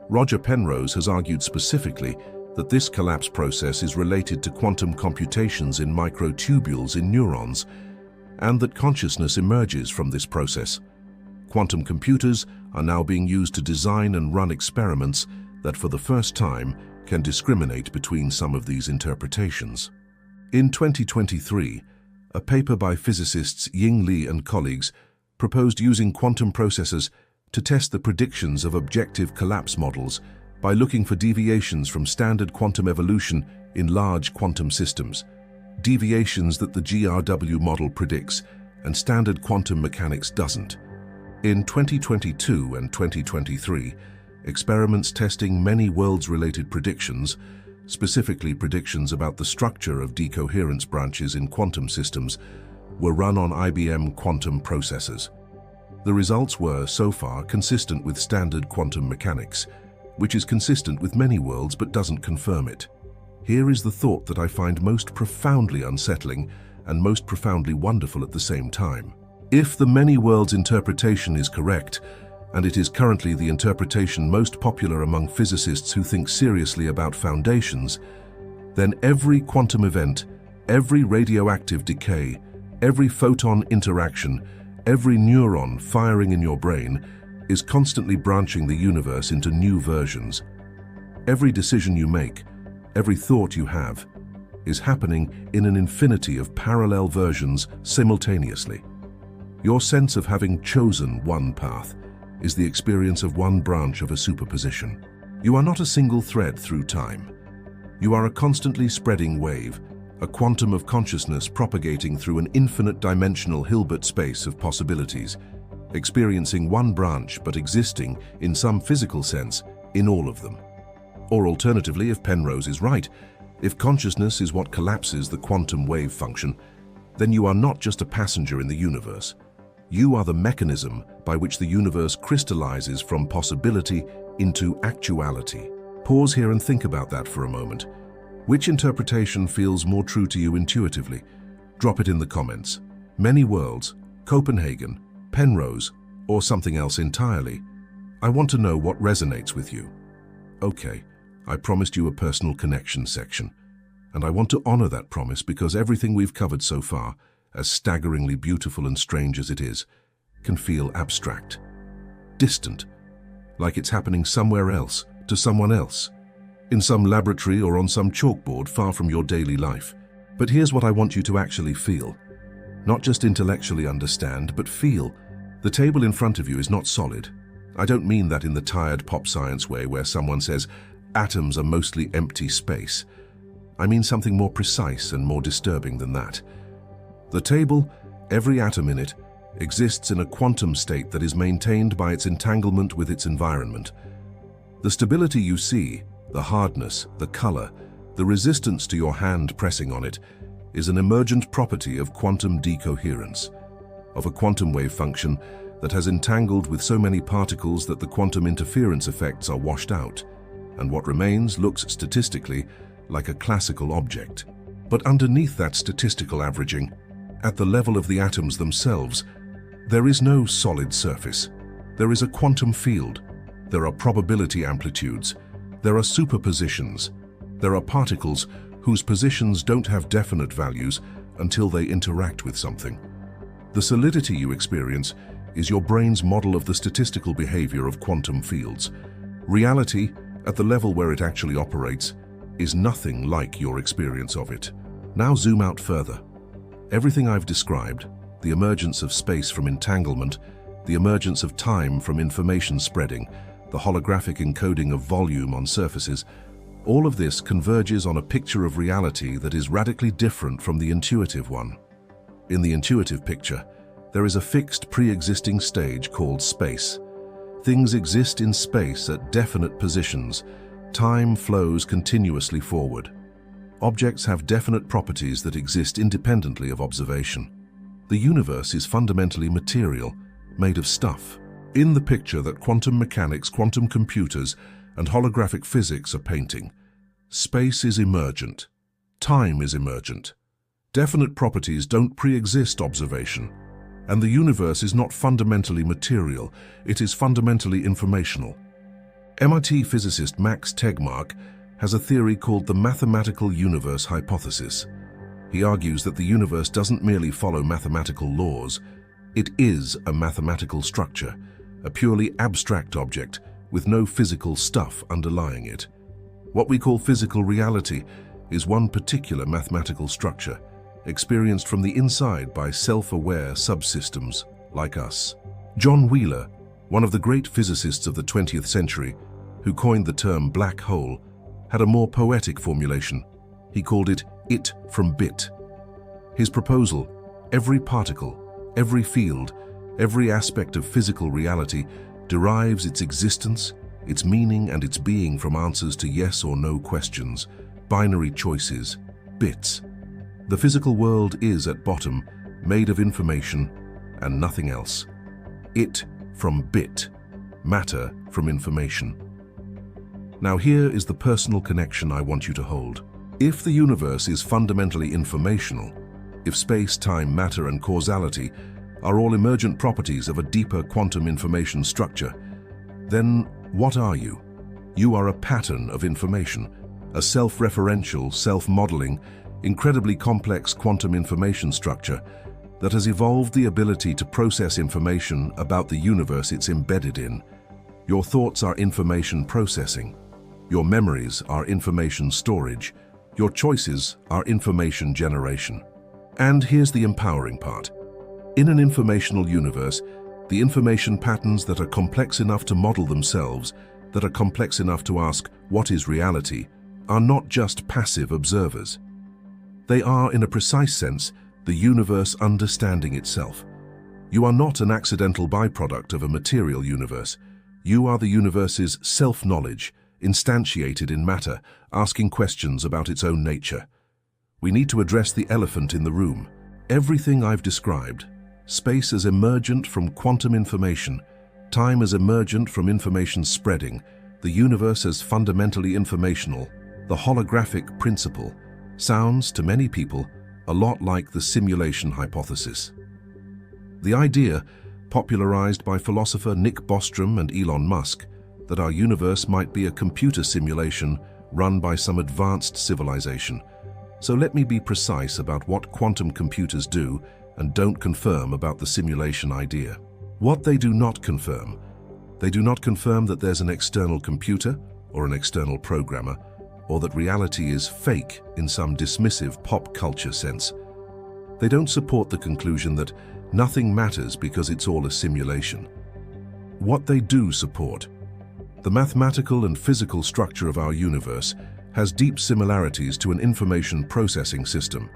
Roger Penrose has argued specifically that this collapse process is related to quantum computations in microtubules in neurons, and that consciousness emerges from this process. Quantum computers are now being used to design and run experiments that for the first time can discriminate between some of these interpretations. In 2023, a paper by physicists Ying Li and colleagues proposed using quantum processors to test the predictions of objective collapse models by looking for deviations from standard quantum evolution in large quantum systems, deviations that the GRW model predicts and standard quantum mechanics doesn't. In 2022 and 2023, experiments testing many worlds-related predictions, specifically predictions about the structure of decoherence branches in quantum systems, were run on IBM quantum processors. The results were, so far, consistent with standard quantum mechanics, which is consistent with many worlds but doesn't confirm it. Here is the thought that I find most profoundly unsettling and most profoundly wonderful at the same time. If the many worlds interpretation is correct, and it is currently the interpretation most popular among physicists who think seriously about foundations, then every quantum event, every radioactive decay, every photon interaction, every neuron firing in your brain is constantly branching the universe into new versions. Every decision you make, every thought you have, is happening in an infinity of parallel versions simultaneously. Your sense of having chosen one path is the experience of one branch of a superposition. You are not a single thread through time. You are a constantly spreading wave, a quantum of consciousness propagating through an infinite dimensional Hilbert space of possibilities, experiencing one branch but existing, in some physical sense, in all of them. Or alternatively, if Penrose is right, if consciousness is what collapses the quantum wave function, then you are not just a passenger in the universe. You are the mechanism by which the universe crystallizes from possibility into actuality. Pause here and think about that for a moment. Which interpretation feels more true to you intuitively? Drop it in the comments. Many worlds, Copenhagen, Penrose, or something else entirely. I want to know what resonates with you. Okay, I promised you a personal connection section, and I want to honor that promise because everything we've covered so far, as staggeringly beautiful and strange as it is, can feel abstract, distant, like it's happening somewhere else, to someone else, in some laboratory or on some chalkboard far from your daily life. But here's what I want you to actually feel. Not just intellectually understand, but feel. The table in front of you is not solid. I don't mean that in the tired pop science way where someone says atoms are mostly empty space. I mean something more precise and more disturbing than that. The table, every atom in it, exists in a quantum state that is maintained by its entanglement with its environment. The stability you see, the hardness, the color, the resistance to your hand pressing on it, is an emergent property of quantum decoherence, of a quantum wave function that has entangled with so many particles that the quantum interference effects are washed out, and what remains looks statistically like a classical object. But underneath that statistical averaging, at the level of the atoms themselves, there is no solid surface. There is a quantum field. There are probability amplitudes. There are superpositions. There are particles whose positions don't have definite values until they interact with something. The solidity you experience is your brain's model of the statistical behavior of quantum fields. Reality, at the level where it actually operates, is nothing like your experience of it. Now zoom out further. Everything I've described, the emergence of space from entanglement, the emergence of time from information spreading, the holographic encoding of volume on surfaces, all of this converges on a picture of reality that is radically different from the intuitive one. In the intuitive picture, there is a fixed pre-existing stage called space. Things exist in space at definite positions. Time flows continuously forward. Objects have definite properties that exist independently of observation. The universe is fundamentally material, made of stuff. In the picture that quantum mechanics, quantum computers, and holographic physics are painting, space is emergent. Time is emergent. Definite properties don't pre-exist observation. And the universe is not fundamentally material, it is fundamentally informational. MIT physicist Max Tegmark has a theory called the mathematical universe hypothesis. He argues that the universe doesn't merely follow mathematical laws, it is a mathematical structure, a purely abstract object with no physical stuff underlying it. What we call physical reality is one particular mathematical structure, experienced from the inside by self-aware subsystems like us. John Wheeler, one of the great physicists of the 20th century, who coined the term black hole, had a more poetic formulation. He called it from bit. His proposal, every particle, every field, every aspect of physical reality derives its existence, its meaning and its being from answers to yes or no questions, binary choices, bits. The physical world is, at bottom, made of information and nothing else. It from bit, matter from information. Now here is the personal connection I want you to hold. If the universe is fundamentally informational, if space, time, matter, and causality are all emergent properties of a deeper quantum information structure, then what are you? You are a pattern of information, a self-referential, self-modeling, incredibly complex quantum information structure that has evolved the ability to process information about the universe it's embedded in. Your thoughts are information processing. Your memories are information storage. Your choices are information generation. And here's the empowering part. In an informational universe, the information patterns that are complex enough to model themselves, that are complex enough to ask, what is reality, are not just passive observers. They are, in a precise sense, the universe understanding itself. You are not an accidental byproduct of a material universe. You are the universe's self-knowledge, instantiated in matter, asking questions about its own nature. We need to address the elephant in the room. Everything I've described, space as emergent from quantum information, time as emergent from information spreading, the universe as fundamentally informational, the holographic principle, sounds, to many people, a lot like the simulation hypothesis. The idea, popularized by philosopher Nick Bostrom and Elon Musk, that our universe might be a computer simulation run by some advanced civilization. So let me be precise about what quantum computers do and don't confirm about the simulation idea. What they do not confirm that there's an external computer or an external programmer, or that reality is fake in some dismissive pop culture sense. They don't support the conclusion that nothing matters because it's all a simulation. What they do support. The mathematical and physical structure of our universe has deep similarities to an information processing system.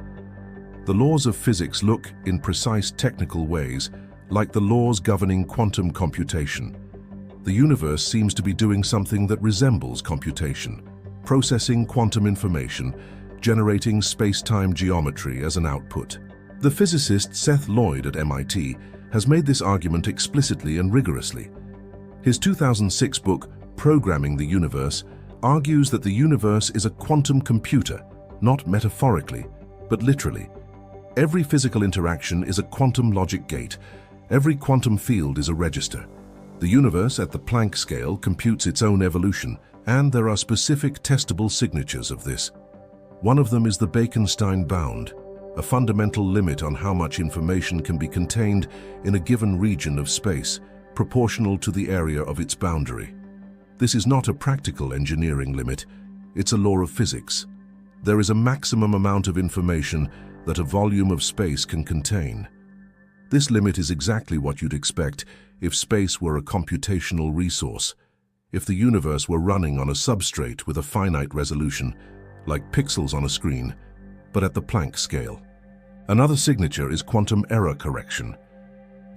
The laws of physics look, in precise technical ways, like the laws governing quantum computation. The universe seems to be doing something that resembles computation, processing quantum information, generating space-time geometry as an output. The physicist Seth Lloyd at MIT has made this argument explicitly and rigorously. His 2006 book, Programming the Universe, argues that the universe is a quantum computer, not metaphorically, but literally. Every physical interaction is a quantum logic gate. Every quantum field is a register. The universe at the Planck scale computes its own evolution, and there are specific testable signatures of this. One of them is the Bekenstein bound, a fundamental limit on how much information can be contained in a given region of space, proportional to the area of its boundary. This is not a practical engineering limit, it's a law of physics. There is a maximum amount of information that a volume of space can contain. This limit is exactly what you'd expect if space were a computational resource, if the universe were running on a substrate with a finite resolution, like pixels on a screen, but at the Planck scale. Another signature is quantum error correction.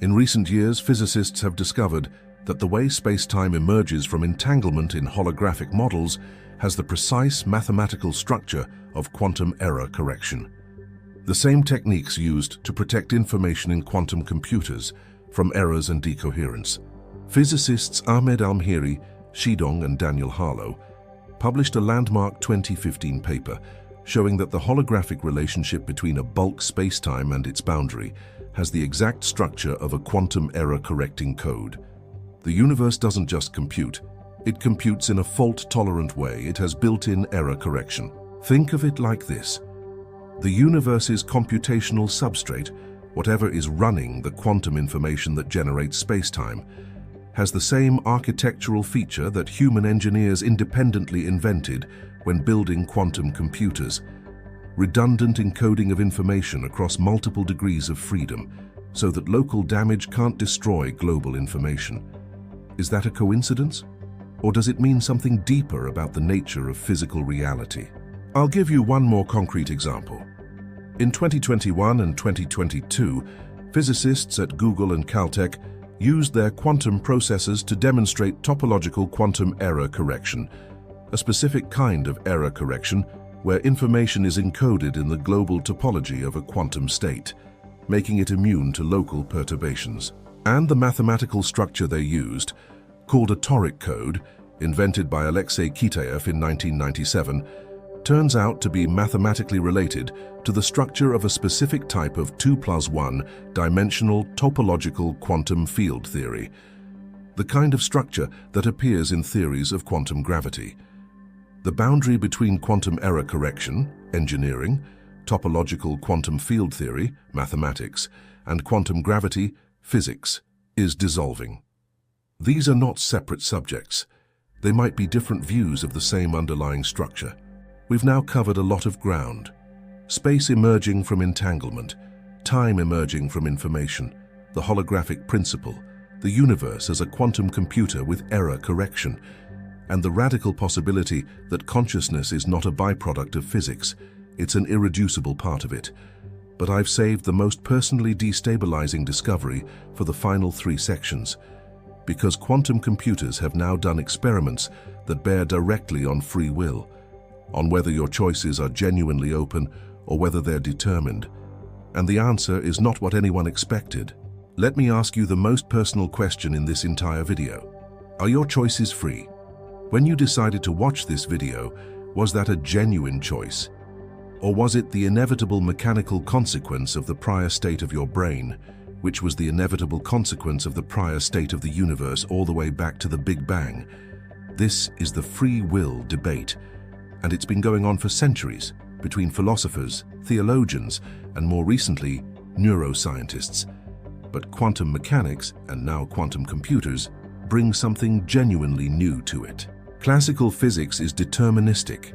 In recent years, physicists have discovered that the way space-time emerges from entanglement in holographic models has the precise mathematical structure of quantum error correction. The same techniques used to protect information in quantum computers from errors and decoherence. Physicists Ahmed Almhiri, Shidong and Daniel Harlow published a landmark 2015 paper showing that the holographic relationship between a bulk spacetime and its boundary has the exact structure of a quantum error-correcting code. The universe doesn't just compute, it computes in a fault-tolerant way. It has built-in error correction. Think of it like this. The universe's computational substrate, whatever is running the quantum information that generates spacetime, has the same architectural feature that human engineers independently invented when building quantum computers: redundant encoding of information across multiple degrees of freedom, so that local damage can't destroy global information. Is that a coincidence? Or does it mean something deeper about the nature of physical reality? I'll give you one more concrete example. In 2021 and 2022, physicists at Google and Caltech used their quantum processors to demonstrate topological quantum error correction, a specific kind of error correction where information is encoded in the global topology of a quantum state, making it immune to local perturbations. And the mathematical structure they used, called a toric code, invented by Alexei Kitaev in 1997, turns out to be mathematically related to the structure of a specific type of 2+1 dimensional topological quantum field theory, the kind of structure that appears in theories of quantum gravity. The boundary between quantum error correction, engineering, topological quantum field theory, mathematics, and quantum gravity, physics, is dissolving. These are not separate subjects. They might be different views of the same underlying structure. We've now covered a lot of ground. Space emerging from entanglement, time emerging from information, the holographic principle, the universe as a quantum computer with error correction, and the radical possibility that consciousness is not a byproduct of physics, it's an irreducible part of it. But I've saved the most personally destabilizing discovery for the final 3 sections, because quantum computers have now done experiments that bear directly on free will, on whether your choices are genuinely open or whether they're determined. And the answer is not what anyone expected. Let me ask you the most personal question in this entire video. Are your choices free? When you decided to watch this video, was that a genuine choice? Or was it the inevitable mechanical consequence of the prior state of your brain, which was the inevitable consequence of the prior state of the universe all the way back to the Big Bang? This is the free will debate, and it's been going on for centuries between philosophers, theologians, and more recently, neuroscientists. But quantum mechanics, and now quantum computers, bring something genuinely new to it. Classical physics is deterministic.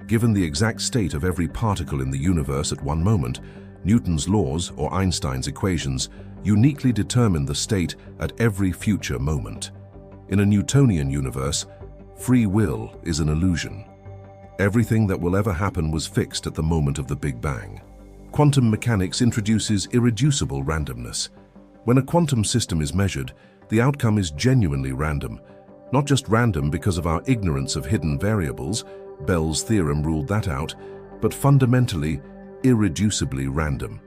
Given the exact state of every particle in the universe at one moment, Newton's laws, or Einstein's equations, uniquely determine the state at every future moment. In a Newtonian universe, free will is an illusion. Everything that will ever happen was fixed at the moment of the Big Bang. Quantum mechanics introduces irreducible randomness. When a quantum system is measured, the outcome is genuinely random. Not just random because of our ignorance of hidden variables, Bell's theorem ruled that out, but fundamentally, irreducibly random.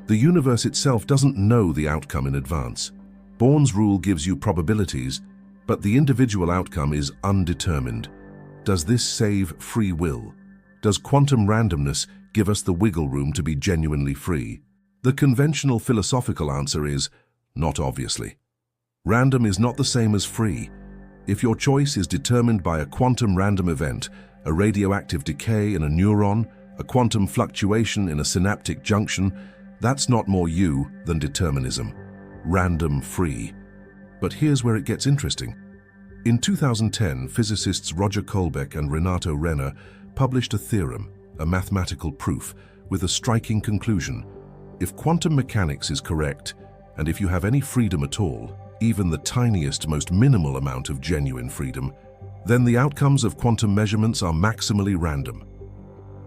The universe itself doesn't know the outcome in advance. Born's rule gives you probabilities, but the individual outcome is undetermined. Does this save free will? Does quantum randomness give us the wiggle room to be genuinely free? The conventional philosophical answer is, not obviously. Random is not the same as free. If your choice is determined by a quantum random event, a radioactive decay in a neuron, a quantum fluctuation in a synaptic junction, that's not more you than determinism. Random free. But here's where it gets interesting. In 2010, physicists Roger Kolbeck and Renato Renner published a theorem, a mathematical proof, with a striking conclusion. If quantum mechanics is correct, and if you have any freedom at all, even the tiniest, most minimal amount of genuine freedom, then the outcomes of quantum measurements are maximally random.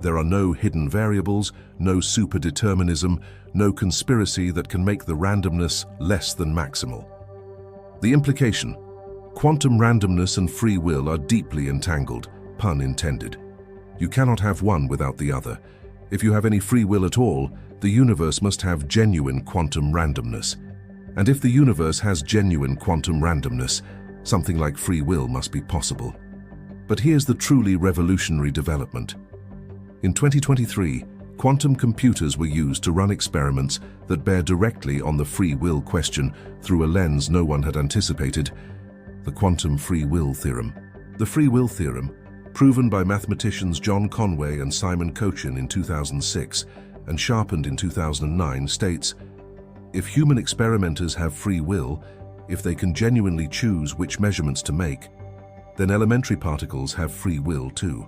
There are no hidden variables, no superdeterminism, no conspiracy that can make the randomness less than maximal. The implication: quantum randomness and free will are deeply entangled, pun intended. You cannot have one without the other. If you have any free will at all, the universe must have genuine quantum randomness. And if the universe has genuine quantum randomness, something like free will must be possible. But here's the truly revolutionary development. In 2023, quantum computers were used to run experiments that bear directly on the free will question through a lens no one had anticipated: the quantum free will theorem. The free will theorem, proven by mathematicians John Conway and Simon Cochin in 2006 and sharpened in 2009, states, if human experimenters have free will, if they can genuinely choose which measurements to make, then elementary particles have free will too.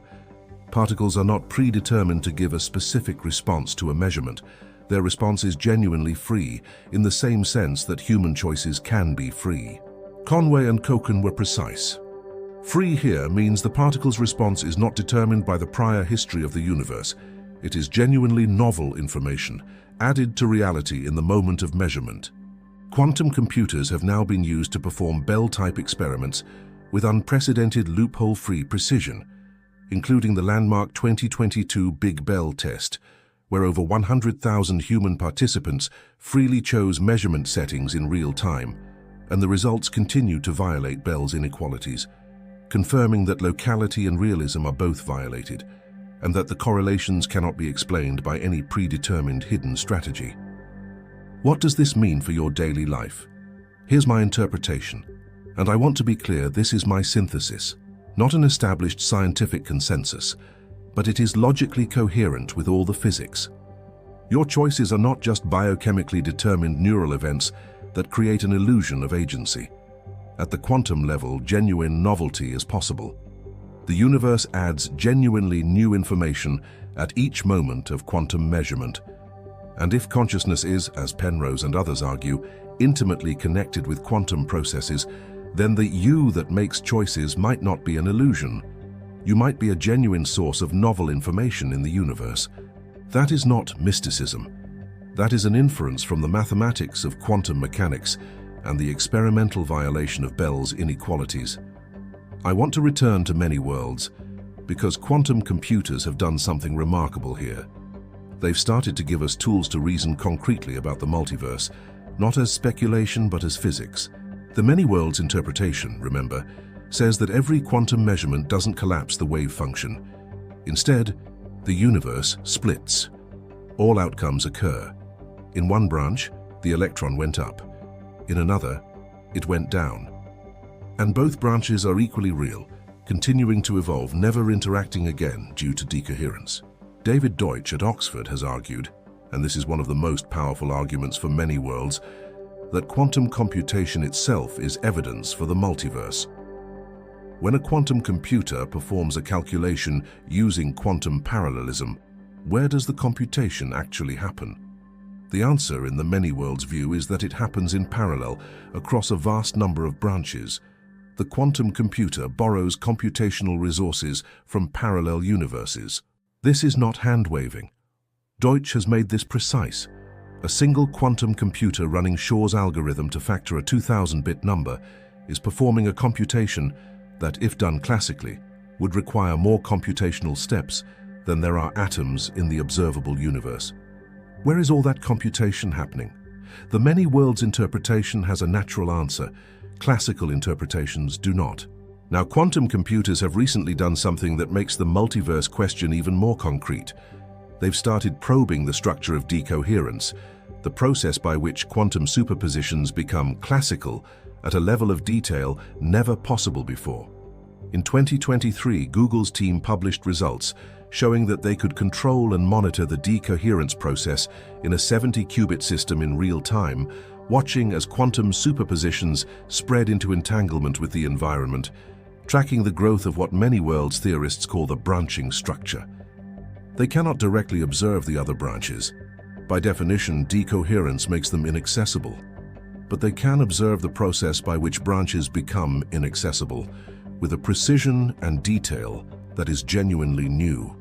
Particles are not predetermined to give a specific response to a measurement. Their response is genuinely free, in the same sense that human choices can be free. Conway and Cochin were precise. Free here means the particle's response is not determined by the prior history of the universe. It is genuinely novel information, added to reality in the moment of measurement. Quantum computers have now been used to perform Bell-type experiments with unprecedented loophole-free precision, including the landmark 2022 Big Bell test, where over 100,000 human participants freely chose measurement settings in real time, and the results continue to violate Bell's inequalities, confirming that locality and realism are both violated, and that the correlations cannot be explained by any predetermined hidden strategy. What does this mean for your daily life? Here's my interpretation, and I want to be clear, this is my synthesis, not an established scientific consensus, but it is logically coherent with all the physics. Your choices are not just biochemically determined neural events that create an illusion of agency. At the quantum level, genuine novelty is possible. The universe adds genuinely new information at each moment of quantum measurement. And if consciousness is, as Penrose and others argue, intimately connected with quantum processes, then the you that makes choices might not be an illusion. You might be a genuine source of novel information in the universe. That is not mysticism. That is an inference from the mathematics of quantum mechanics and the experimental violation of Bell's inequalities. I want to return to many worlds because quantum computers have done something remarkable here. They've started to give us tools to reason concretely about the multiverse, not as speculation but as physics. The many worlds interpretation, remember, says that every quantum measurement doesn't collapse the wave function. Instead, the universe splits. All outcomes occur. In one branch, the electron went up. In another, it went down. And both branches are equally real, continuing to evolve, never interacting again due to decoherence. David Deutsch at Oxford has argued, and this is one of the most powerful arguments for many worlds, that quantum computation itself is evidence for the multiverse. When a quantum computer performs a calculation using quantum parallelism, where does the computation actually happen? The answer in the many worlds view is that it happens in parallel across a vast number of branches. The quantum computer borrows computational resources from parallel universes. This is not hand-waving. Deutsch has made this precise. A single quantum computer running Shor's algorithm to factor a 2000-bit number is performing a computation that, if done classically, would require more computational steps than there are atoms in the observable universe. Where is all that computation happening? The many worlds interpretation has a natural answer. Classical interpretations do not. Now, quantum computers have recently done something that makes the multiverse question even more concrete. They've started probing the structure of decoherence, the process by which quantum superpositions become classical at a level of detail never possible before. In 2023, Google's team published results showing that they could control and monitor the decoherence process in a 70-qubit system in real time, watching as quantum superpositions spread into entanglement with the environment, tracking the growth of what many worlds theorists call the branching structure. They cannot directly observe the other branches. By definition, decoherence makes them inaccessible. But they can observe the process by which branches become inaccessible, with a precision and detail that is genuinely new.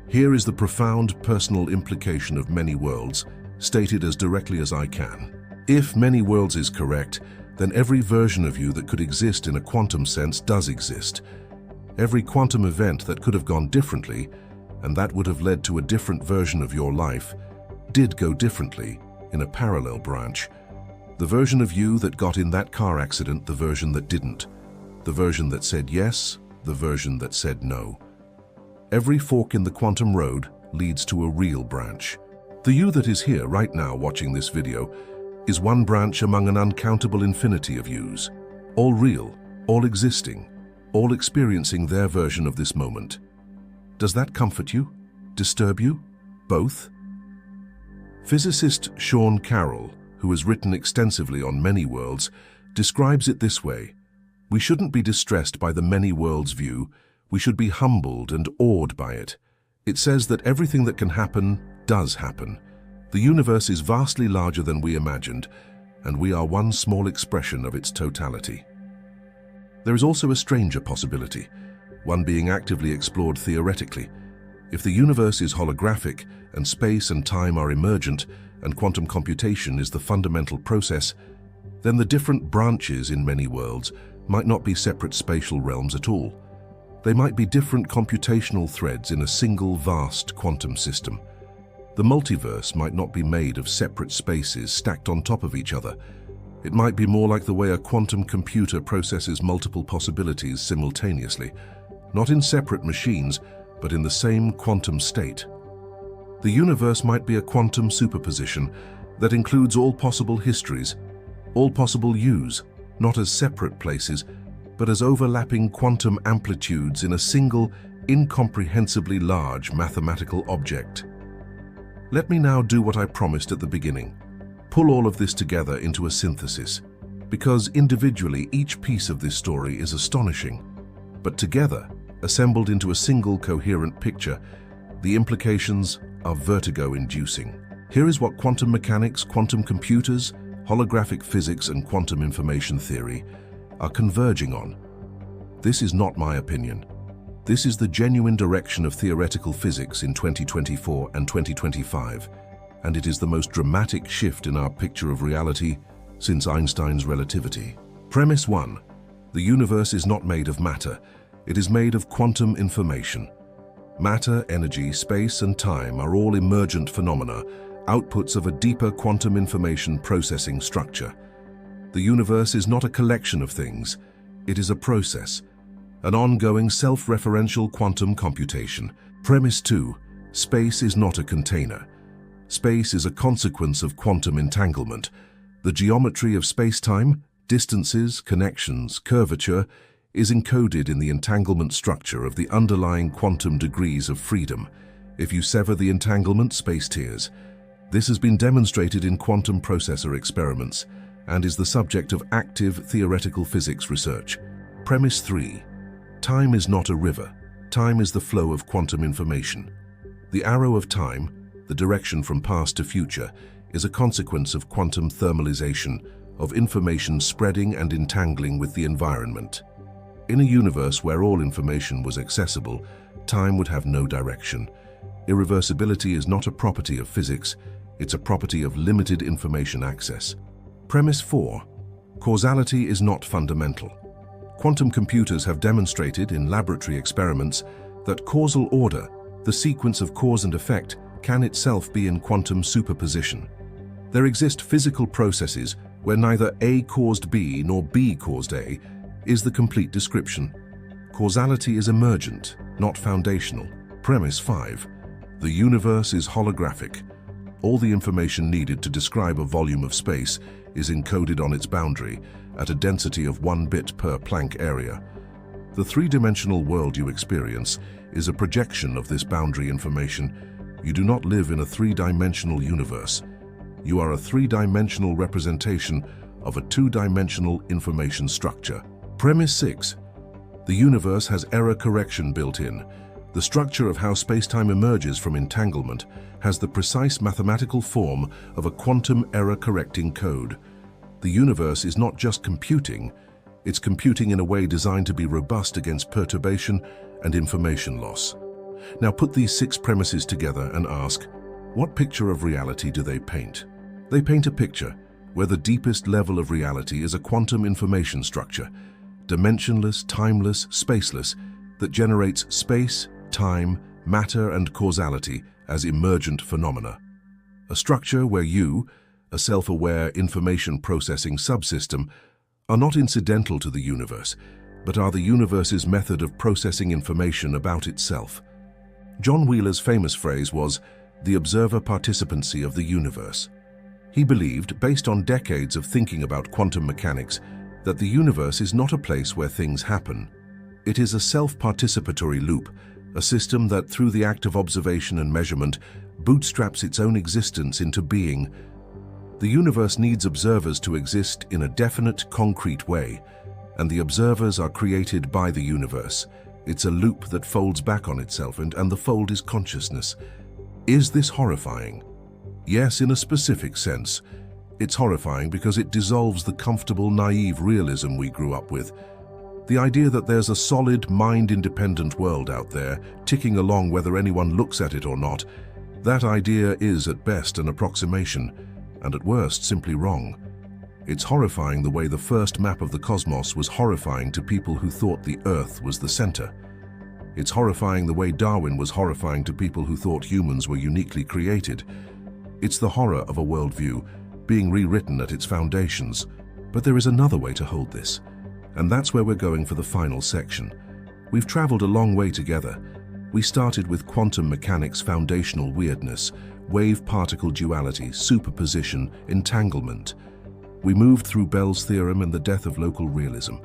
Here is the profound personal implication of many worlds, stated as directly as I can. If many worlds is correct, then every version of you that could exist in a quantum sense does exist. Every quantum event that could have gone differently, and that would have led to a different version of your life, did go differently in a parallel branch. The version of you that got in that car accident, the version that didn't. The version that said yes, the version that said no. Every fork in the quantum road leads to a real branch. The you that is here right now watching this video is one branch among an uncountable infinity of yous, all real, all existing, all experiencing their version of this moment. Does that comfort you? Disturb you? Both? Physicist Sean Carroll, who has written extensively on many worlds, describes it this way: we shouldn't be distressed by the many worlds view, we should be humbled and awed by it. It says that everything that can happen does happen. The universe is vastly larger than we imagined, and we are one small expression of its totality. There is also a stranger possibility, one being actively explored theoretically. If the universe is holographic, and space and time are emergent, and quantum computation is the fundamental process, then the different branches in many worlds might not be separate spatial realms at all. They might be different computational threads in a single vast quantum system. The multiverse might not be made of separate spaces stacked on top of each other. It might be more like the way a quantum computer processes multiple possibilities simultaneously, not in separate machines, but in the same quantum state. The universe might be a quantum superposition that includes all possible histories, all possible yous, not as separate places, but as overlapping quantum amplitudes in a single, incomprehensibly large mathematical object. Let me now do what I promised at the beginning. Pull all of this together into a synthesis, because individually each piece of this story is astonishing, but together, assembled into a single coherent picture, the implications are vertigo-inducing. Here is what quantum mechanics, quantum computers, holographic physics, and quantum information theory are converging on. This is not my opinion. This is the genuine direction of theoretical physics in 2024 and 2025, and it is the most dramatic shift in our picture of reality since Einstein's relativity. Premise 1. The universe is not made of matter. It is made of quantum information. Matter, energy, space, and time are all emergent phenomena, outputs of a deeper quantum information processing structure. The universe is not a collection of things. It is a process, an ongoing self-referential quantum computation. Premise 2. Space is not a container. Space is a consequence of quantum entanglement. The geometry of space-time, distances, connections, curvature, is encoded in the entanglement structure of the underlying quantum degrees of freedom. If you sever the entanglement, space tears. This has been demonstrated in quantum processor experiments and is the subject of active theoretical physics research. Premise 3. Time is not a river. Time is the flow of quantum information. The arrow of time, the direction from past to future, is a consequence of quantum thermalization, of information spreading and entangling with the environment. In a universe where all information was accessible, time would have no direction. Irreversibility is not a property of physics, it's a property of limited information access. Premise 4. Causality is not fundamental. Quantum computers have demonstrated in laboratory experiments that causal order, the sequence of cause and effect, can itself be in quantum superposition. There exist physical processes where neither A caused B nor B caused A is the complete description. Causality is emergent, not foundational. Premise 5. The universe is holographic. All the information needed to describe a volume of space is encoded on its boundary at a density of 1 bit per Planck area. The three-dimensional world you experience is a projection of this boundary information. You do not live in a three-dimensional universe. You are a three-dimensional representation of a two-dimensional information structure. Premise 6. The universe has error correction built in. The structure of how space-time emerges from entanglement has the precise mathematical form of a quantum error-correcting code. The universe is not just computing, it's computing in a way designed to be robust against perturbation and information loss. Now put these 6 premises together and ask, what picture of reality do they paint? They paint a picture where the deepest level of reality is a quantum information structure, dimensionless, timeless, spaceless, that generates space, time, matter, and causality as emergent phenomena. A structure where you, a self-aware information processing subsystem, are not incidental to the universe, but are the universe's method of processing information about itself. John Wheeler's famous phrase was, "the observer participancy of the universe." He believed, based on decades of thinking about quantum mechanics, that the universe is not a place where things happen. It is a self-participatory loop, a system that, through the act of observation and measurement, bootstraps its own existence into being. The universe needs observers to exist in a definite, concrete way, and the observers are created by the universe. It's a loop that folds back on itself, and the fold is consciousness. Is this horrifying? Yes, in a specific sense. It's horrifying because it dissolves the comfortable, naive realism we grew up with. The idea that there's a solid, mind-independent world out there, ticking along whether anyone looks at it or not, that idea is at best an approximation, and at worst simply wrong. It's horrifying the way the first map of the cosmos was horrifying to people who thought the Earth was the center. It's horrifying the way Darwin was horrifying to people who thought humans were uniquely created. It's the horror of a worldview being rewritten at its foundations. But there is another way to hold this, and that's where we're going for the final section. We've traveled a long way together. We started with quantum mechanics' foundational weirdness, wave-particle duality, superposition, entanglement. We moved through Bell's theorem and the death of local realism.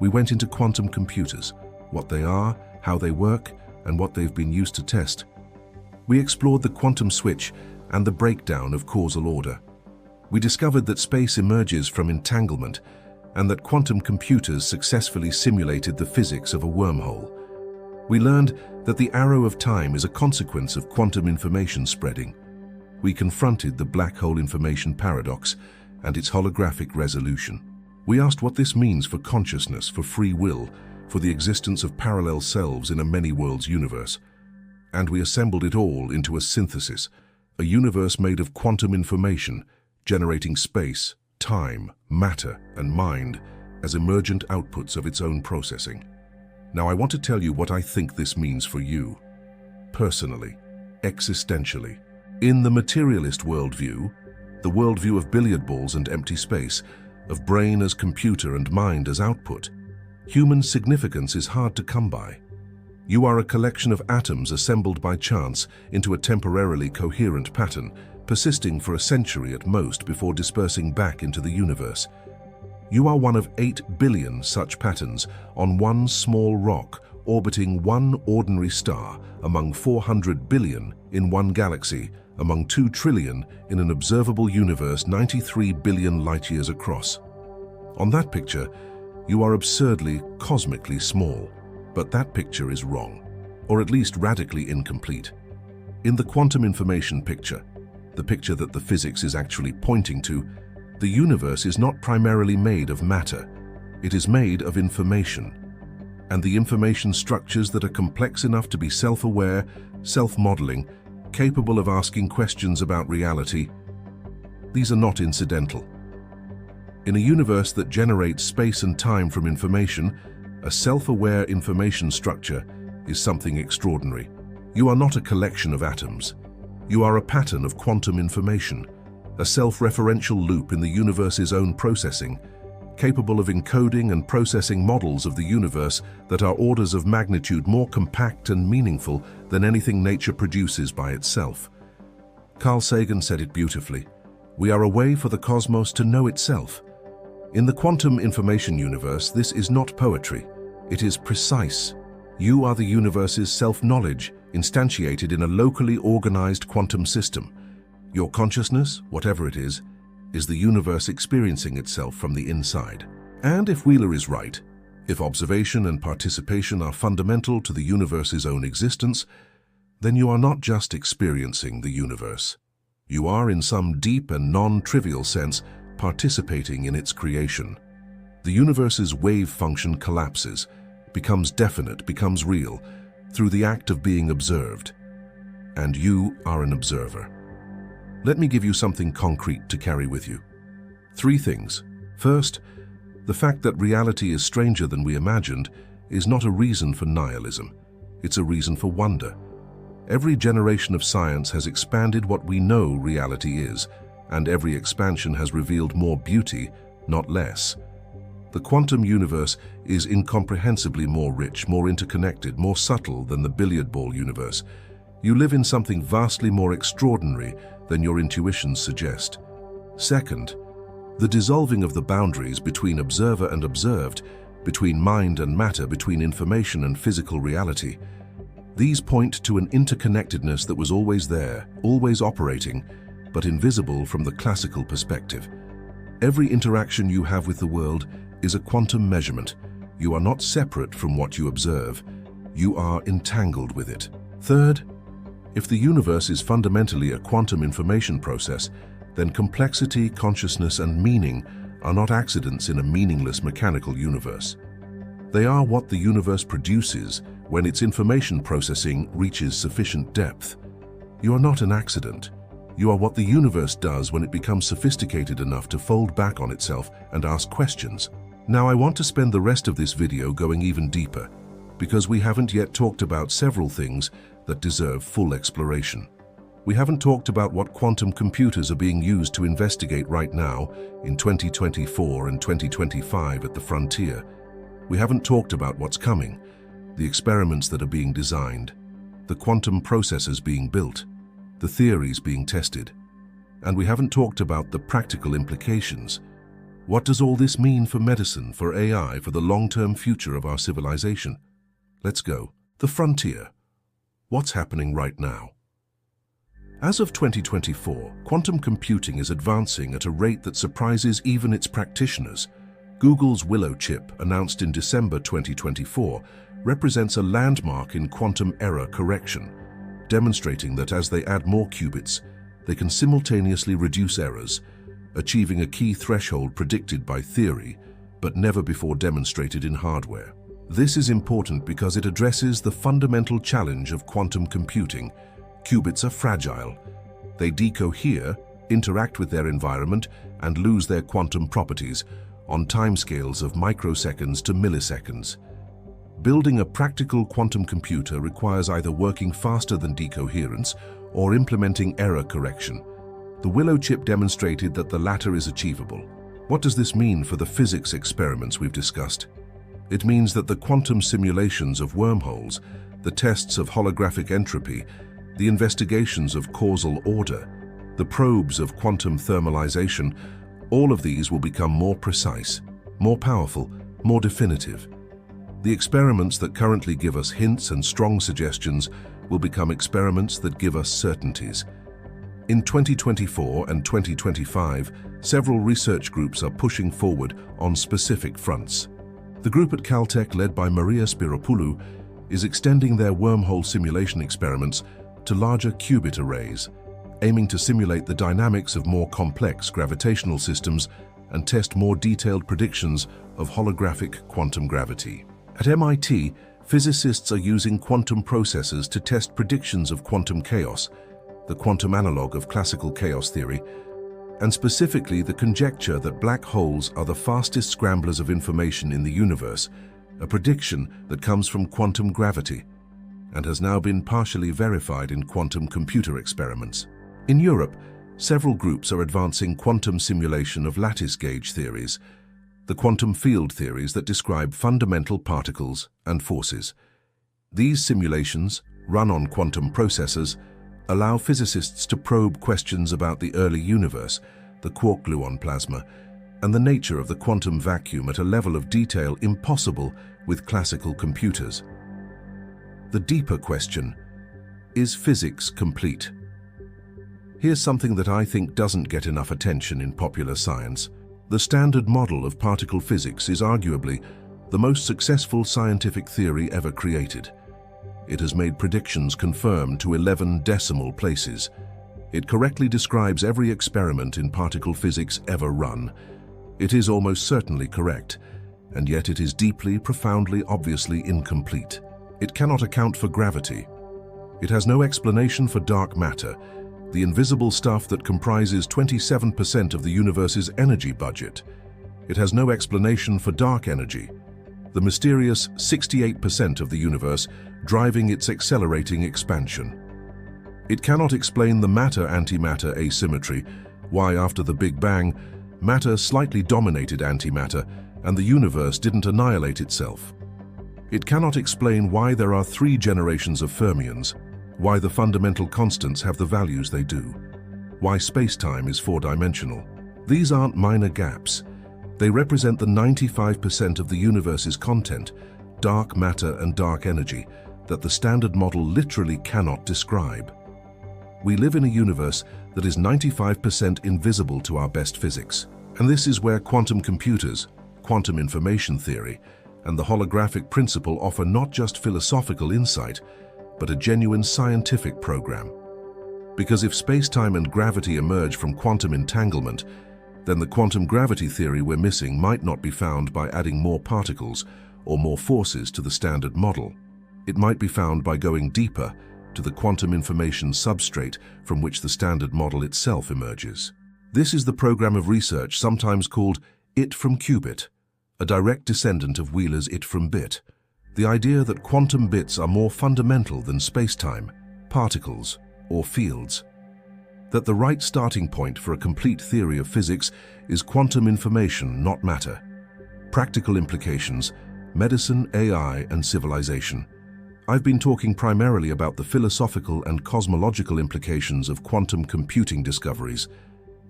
We went into quantum computers, what they are, how they work, and what they've been used to test. We explored the quantum switch and the breakdown of causal order. We discovered that space emerges from entanglement and that quantum computers successfully simulated the physics of a wormhole. We learned that the arrow of time is a consequence of quantum information spreading. We confronted the black hole information paradox and its holographic resolution. We asked what this means for consciousness, for free will, for the existence of parallel selves in a many-worlds universe. And we assembled it all into a synthesis, a universe made of quantum information, generating space, time, matter, and mind as emergent outputs of its own processing. Now I want to tell you what I think this means for you, personally, existentially. In the materialist worldview, the worldview of billiard balls and empty space, of brain as computer and mind as output, human significance is hard to come by. You are a collection of atoms assembled by chance into a temporarily coherent pattern, persisting for a century at most before dispersing back into the universe. You are one of 8 billion such patterns on one small rock orbiting one ordinary star among 400 billion in one galaxy, among 2 trillion in an observable universe 93 billion light-years across. On that picture, you are absurdly, cosmically small. But that picture is wrong, or at least radically incomplete. In the quantum information picture, the picture that the physics is actually pointing to, the universe is not primarily made of matter. It is made of information. And the information structures that are complex enough to be self-aware, self-modeling, capable of asking questions about reality, these are not incidental. In a universe that generates space and time from information, a self-aware information structure is something extraordinary. You are not a collection of atoms. You are a pattern of quantum information, a self-referential loop in the universe's own processing, capable of encoding and processing models of the universe that are orders of magnitude more compact and meaningful than anything nature produces by itself. Carl Sagan said it beautifully. We are a way for the cosmos to know itself. In the quantum information universe, this is not poetry. It is precise. You are the universe's self-knowledge, instantiated in a locally organized quantum system. Your consciousness, whatever it is the universe experiencing itself from the inside. And if Wheeler is right, if observation and participation are fundamental to the universe's own existence, then you are not just experiencing the universe. You are, in some deep and non-trivial sense, participating in its creation. The universe's wave function collapses, becomes definite, becomes real, through the act of being observed. And you are an observer. Let me give you something concrete to carry with you. 3 things. First, the fact that reality is stranger than we imagined is not a reason for nihilism. It's a reason for wonder. Every generation of science has expanded what we know reality is, and every expansion has revealed more beauty, not less. The quantum universe is incomprehensibly more rich, more interconnected, more subtle than the billiard ball universe. You live in something vastly more extraordinary than your intuitions suggest. Second, the dissolving of the boundaries between observer and observed, between mind and matter, between information and physical reality. These point to an interconnectedness that was always there, always operating, but invisible from the classical perspective. Every interaction you have with the world is a quantum measurement. You are not separate from what you observe. You are entangled with it. Third, if the universe is fundamentally a quantum information process, then complexity, consciousness, and meaning are not accidents in a meaningless mechanical universe. They are what the universe produces when its information processing reaches sufficient depth. You are not an accident. You are what the universe does when it becomes sophisticated enough to fold back on itself and ask questions. Now, I want to spend the rest of this video going even deeper, because we haven't yet talked about several things that deserve full exploration. We haven't talked about what quantum computers are being used to investigate right now in 2024 and 2025 at the frontier. We haven't talked about what's coming, the experiments that are being designed, the quantum processors being built, the theories being tested. And we haven't talked about the practical implications. What does all this mean for medicine, for AI, for the long-term future of our civilization? Let's go. The frontier. What's happening right now? As of 2024, quantum computing is advancing at a rate that surprises even its practitioners. Google's Willow chip, announced in December 2024, represents a landmark in quantum error correction, demonstrating that as they add more qubits, they can simultaneously reduce errors, achieving a key threshold predicted by theory, but never before demonstrated in hardware. This is important because it addresses the fundamental challenge of quantum computing. Qubits are fragile. They decohere, interact with their environment, and lose their quantum properties on timescales of microseconds to milliseconds. Building a practical quantum computer requires either working faster than decoherence or implementing error correction. The Willow chip demonstrated that the latter is achievable. What does this mean for the physics experiments we've discussed? It means that the quantum simulations of wormholes, the tests of holographic entropy, the investigations of causal order, the probes of quantum thermalization, all of these will become more precise, more powerful, more definitive. The experiments that currently give us hints and strong suggestions will become experiments that give us certainties. In 2024 and 2025, several research groups are pushing forward on specific fronts. The group at Caltech, led by Maria Spiropoulou, is extending their wormhole simulation experiments to larger qubit arrays, aiming to simulate the dynamics of more complex gravitational systems and test more detailed predictions of holographic quantum gravity. At MIT, physicists are using quantum processors to test predictions of quantum chaos, the quantum analog of classical chaos theory, and specifically the conjecture that black holes are the fastest scramblers of information in the universe, a prediction that comes from quantum gravity and has now been partially verified in quantum computer experiments. In Europe, several groups are advancing quantum simulation of lattice gauge theories, the quantum field theories that describe fundamental particles and forces. These simulations, run on quantum processors, allow physicists to probe questions about the early universe, the quark-gluon plasma, and the nature of the quantum vacuum at a level of detail impossible with classical computers. The deeper question: is physics complete? Here's something that I think doesn't get enough attention in popular science. The Standard Model of particle physics is arguably the most successful scientific theory ever created. It has made predictions confirmed to 11 decimal places. It correctly describes every experiment in particle physics ever run. It is almost certainly correct, and yet it is deeply, profoundly, obviously incomplete. It cannot account for gravity. It has no explanation for dark matter, the invisible stuff that comprises 27% of the universe's energy budget. It has no explanation for dark energy, the mysterious 68% of the universe driving its accelerating expansion. It cannot explain the matter-antimatter asymmetry, why after the Big Bang, matter slightly dominated antimatter and the universe didn't annihilate itself. It cannot explain why there are 3 generations of fermions, why the fundamental constants have the values they do, why space-time is 4-dimensional. These aren't minor gaps. They represent the 95% of the universe's content, dark matter and dark energy, that the Standard Model literally cannot describe. We live in a universe that is 95% invisible to our best physics. And this is where quantum computers, quantum information theory, and the holographic principle offer not just philosophical insight, but a genuine scientific program. Because if space-time and gravity emerge from quantum entanglement, then the quantum gravity theory we're missing might not be found by adding more particles or more forces to the Standard Model. It might be found by going deeper to the quantum information substrate from which the Standard Model itself emerges. This is the program of research sometimes called it from qubit, a direct descendant of Wheeler's it from bit. The idea that quantum bits are more fundamental than space-time, particles, or fields. That the right starting point for a complete theory of physics is quantum information, not matter. Practical implications: medicine, AI, and civilization. I've been talking primarily about the philosophical and cosmological implications of quantum computing discoveries,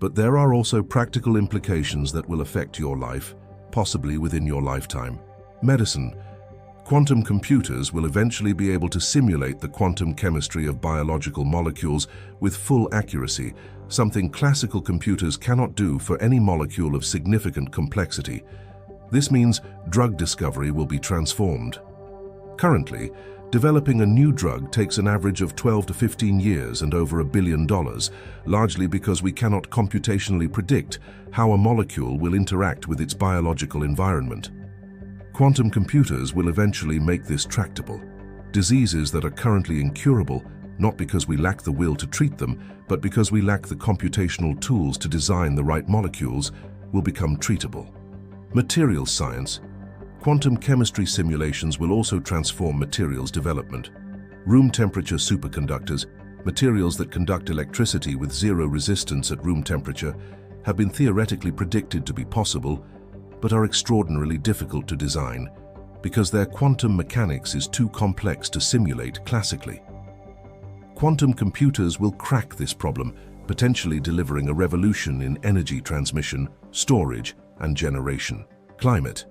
but there are also practical implications that will affect your life, possibly within your lifetime. Medicine. Quantum computers will eventually be able to simulate the quantum chemistry of biological molecules with full accuracy, something classical computers cannot do for any molecule of significant complexity. This means drug discovery will be transformed. Currently, developing a new drug takes an average of 12 to 15 years and over $1 billion, largely because we cannot computationally predict how a molecule will interact with its biological environment. Quantum computers will eventually make this tractable. Diseases that are currently incurable, not because we lack the will to treat them, but because we lack the computational tools to design the right molecules, will become treatable. Materials science. Quantum chemistry simulations will also transform materials development. Room temperature superconductors, materials that conduct electricity with zero resistance at room temperature, have been theoretically predicted to be possible, but are extraordinarily difficult to design because their quantum mechanics is too complex to simulate classically. Quantum computers will crack this problem, potentially delivering a revolution in energy transmission, storage, and generation. Climate.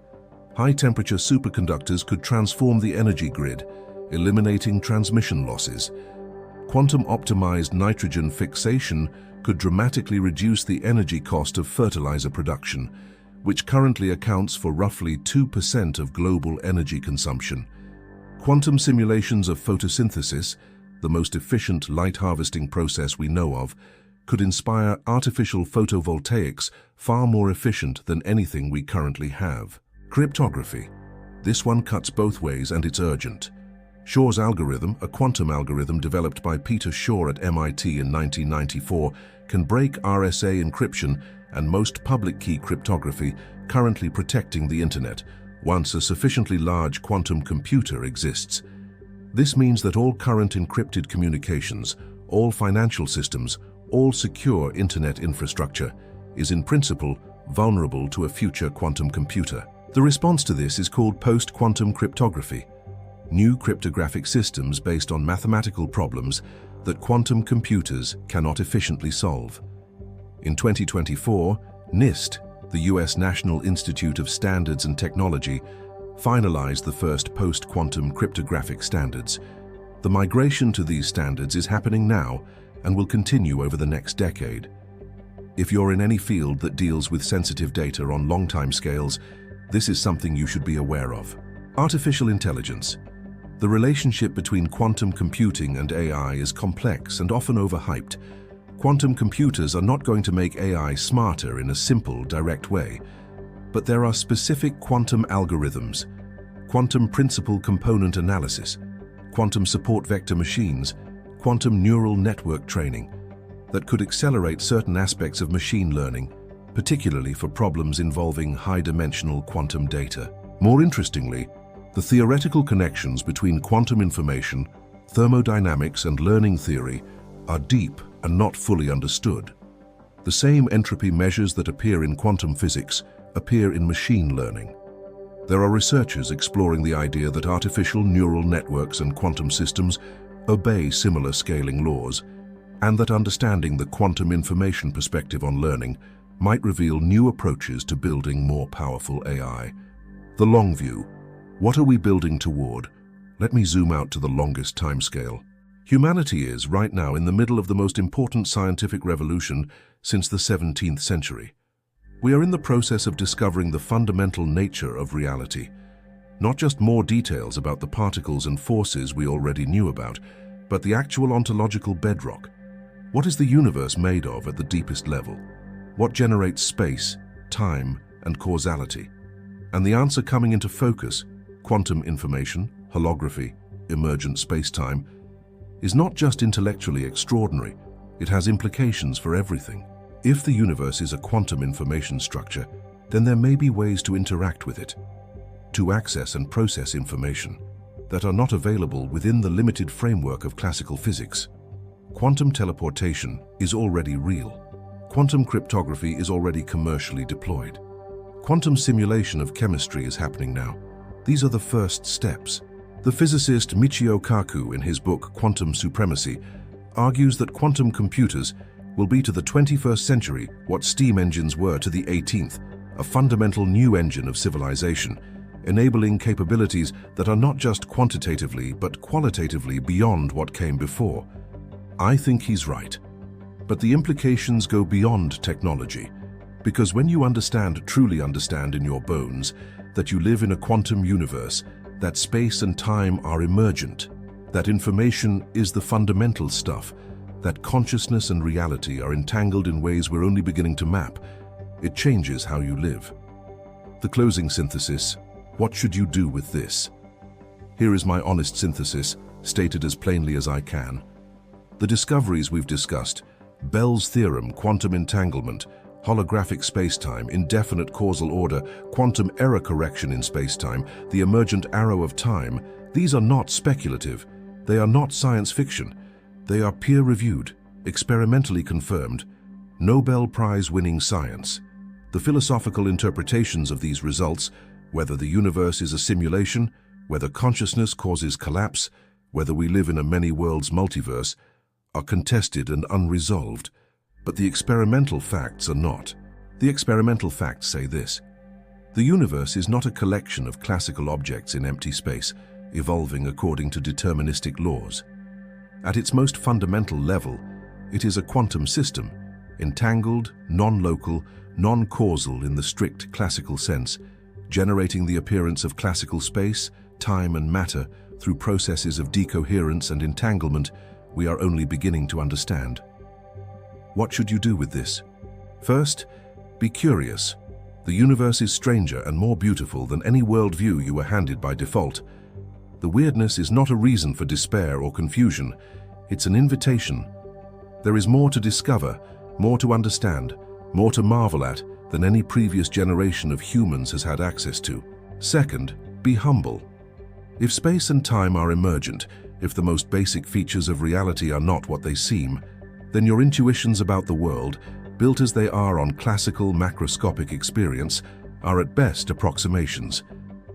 High-temperature superconductors could transform the energy grid, eliminating transmission losses. Quantum-optimized nitrogen fixation could dramatically reduce the energy cost of fertilizer production, which currently accounts for roughly 2% of global energy consumption. Quantum simulations of photosynthesis, the most efficient light harvesting process we know of, could inspire artificial photovoltaics far more efficient than anything we currently have. Cryptography. This one cuts both ways and it's urgent. Shor's algorithm, a quantum algorithm developed by Peter Shor at MIT in 1994, can break RSA encryption and most public key cryptography currently protecting the internet once a sufficiently large quantum computer exists. This means that all current encrypted communications, all financial systems, all secure internet infrastructure is in principle vulnerable to a future quantum computer. The response to this is called post-quantum cryptography, new cryptographic systems based on mathematical problems that quantum computers cannot efficiently solve. In 2024, NIST, the US National Institute of Standards and Technology, finalized the first post-quantum cryptographic standards. The migration to these standards is happening now and will continue over the next decade. If you're in any field that deals with sensitive data on long timescales, this is something you should be aware of. Artificial intelligence. The relationship between quantum computing and AI is complex and often overhyped. Quantum computers are not going to make AI smarter in a simple, direct way, but there are specific quantum algorithms, quantum principal component analysis, quantum support vector machines, quantum neural network training that could accelerate certain aspects of machine learning, particularly for problems involving high-dimensional quantum data. More interestingly, the theoretical connections between quantum information, thermodynamics, and learning theory are deep and not fully understood. The same entropy measures that appear in quantum physics appear in machine learning. There are researchers exploring the idea that artificial neural networks and quantum systems obey similar scaling laws, and that understanding the quantum information perspective on learning might reveal new approaches to building more powerful AI. The long view. What are we building toward? Let me zoom out to the longest timescale. Humanity is, right now, in the middle of the most important scientific revolution since the 17th century. We are in the process of discovering the fundamental nature of reality. Not just more details about the particles and forces we already knew about, but the actual ontological bedrock. What is the universe made of at the deepest level? What generates space, time, and causality? And the answer coming into focus, quantum information, holography, emergent space-time, is not just intellectually extraordinary, it has implications for everything. If the universe is a quantum information structure, then there may be ways to interact with it, to access and process information that are not available within the limited framework of classical physics. Quantum teleportation is already real. Quantum cryptography is already commercially deployed. Quantum simulation of chemistry is happening now. These are the first steps. The physicist Michio Kaku, in his book Quantum Supremacy, argues that quantum computers will be to the 21st century what steam engines were to the 18th, a fundamental new engine of civilization, enabling capabilities that are not just quantitatively but qualitatively beyond what came before. I think he's right. But the implications go beyond technology, because when you truly understand in your bones that you live in a quantum universe, that space and time are emergent, that information is the fundamental stuff, that consciousness and reality are entangled in ways we're only beginning to map, it changes how you live. The closing synthesis: what should you do with this? Here is my honest synthesis, stated as plainly as I can. The discoveries we've discussed, Bell's theorem, quantum entanglement, holographic spacetime, indefinite causal order, quantum error correction in spacetime, the emergent arrow of time, these are not speculative. They are not science fiction. They are peer-reviewed, experimentally confirmed, Nobel Prize-winning science. The philosophical interpretations of these results, whether the universe is a simulation, whether consciousness causes collapse, whether we live in a many-worlds multiverse, are contested and unresolved. But the experimental facts are not. The experimental facts say this: the universe is not a collection of classical objects in empty space, evolving according to deterministic laws. At its most fundamental level, it is a quantum system, entangled, non-local, non-causal in the strict classical sense, generating the appearance of classical space, time, and matter through processes of decoherence and entanglement we are only beginning to understand. What should you do with this? First, be curious. The universe is stranger and more beautiful than any worldview you were handed by default. The weirdness is not a reason for despair or confusion. It's an invitation. There is more to discover, more to understand, more to marvel at than any previous generation of humans has had access to. Second, be humble. If space and time are emergent, if the most basic features of reality are not what they seem, then your intuitions about the world, built as they are on classical macroscopic experience, are at best approximations.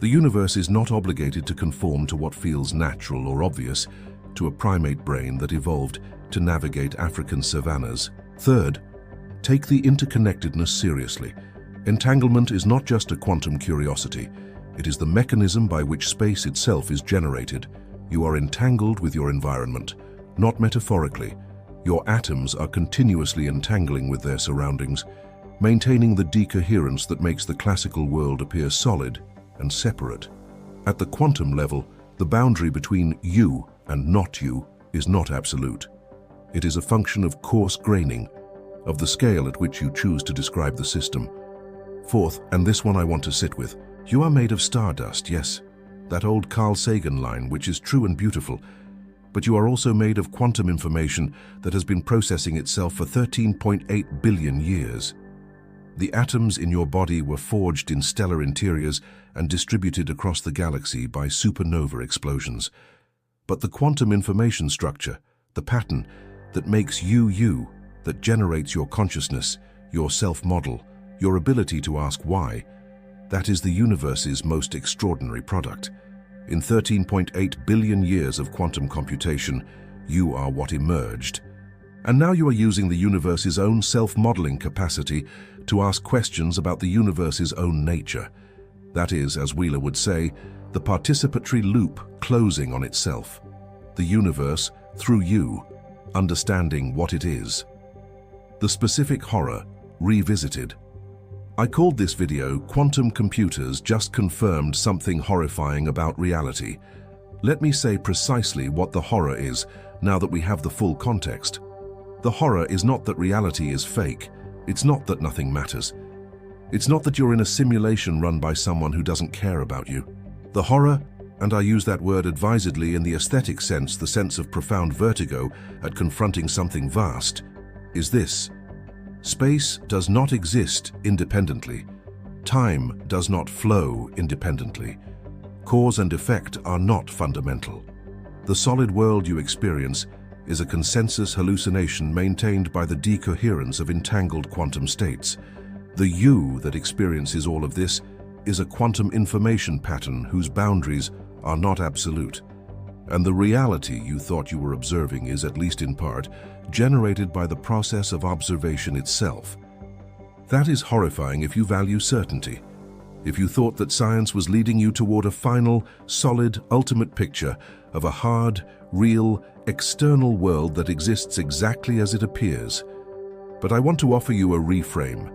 The universe is not obligated to conform to what feels natural or obvious to a primate brain that evolved to navigate African savannas. Third, take the interconnectedness seriously. Entanglement is not just a quantum curiosity. It is the mechanism by which space itself is generated. You are entangled with your environment, not metaphorically. Your atoms are continuously entangling with their surroundings, maintaining the decoherence that makes the classical world appear solid and separate. At the quantum level, the boundary between you and not you is not absolute. It is a function of coarse graining, of the scale at which you choose to describe the system. Fourth, and this one I want to sit with, you are made of stardust, yes. That old Carl Sagan line, which is true and beautiful, but you are also made of quantum information that has been processing itself for 13.8 billion years. The atoms in your body were forged in stellar interiors and distributed across the galaxy by supernova explosions. But the quantum information structure, the pattern that makes you you, that generates your consciousness, your self-model, your ability to ask why, that is the universe's most extraordinary product. In 13.8 billion years of quantum computation, you are what emerged. And now you are using the universe's own self-modeling capacity to ask questions about the universe's own nature. That is, as Wheeler would say, the participatory loop closing on itself. The universe, through you, understanding what it is. The specific horror, revisited. I called this video "Quantum Computers Just Confirmed Something Horrifying About Reality." Let me say precisely what the horror is, now that we have the full context. The horror is not that reality is fake. It's not that nothing matters. It's not that you're in a simulation run by someone who doesn't care about you. The horror, and I use that word advisedly in the aesthetic sense, the sense of profound vertigo at confronting something vast, is this. Space does not exist independently. Time does not flow independently. Cause and effect are not fundamental. The solid world you experience is a consensus hallucination maintained by the decoherence of entangled quantum states. The you that experiences all of this is a quantum information pattern whose boundaries are not absolute. And the reality you thought you were observing is, at least in part, generated by the process of observation itself. That is horrifying if you value certainty. If you thought that science was leading you toward a final, solid, ultimate picture of a hard, real, external world that exists exactly as it appears. But I want to offer you a reframe.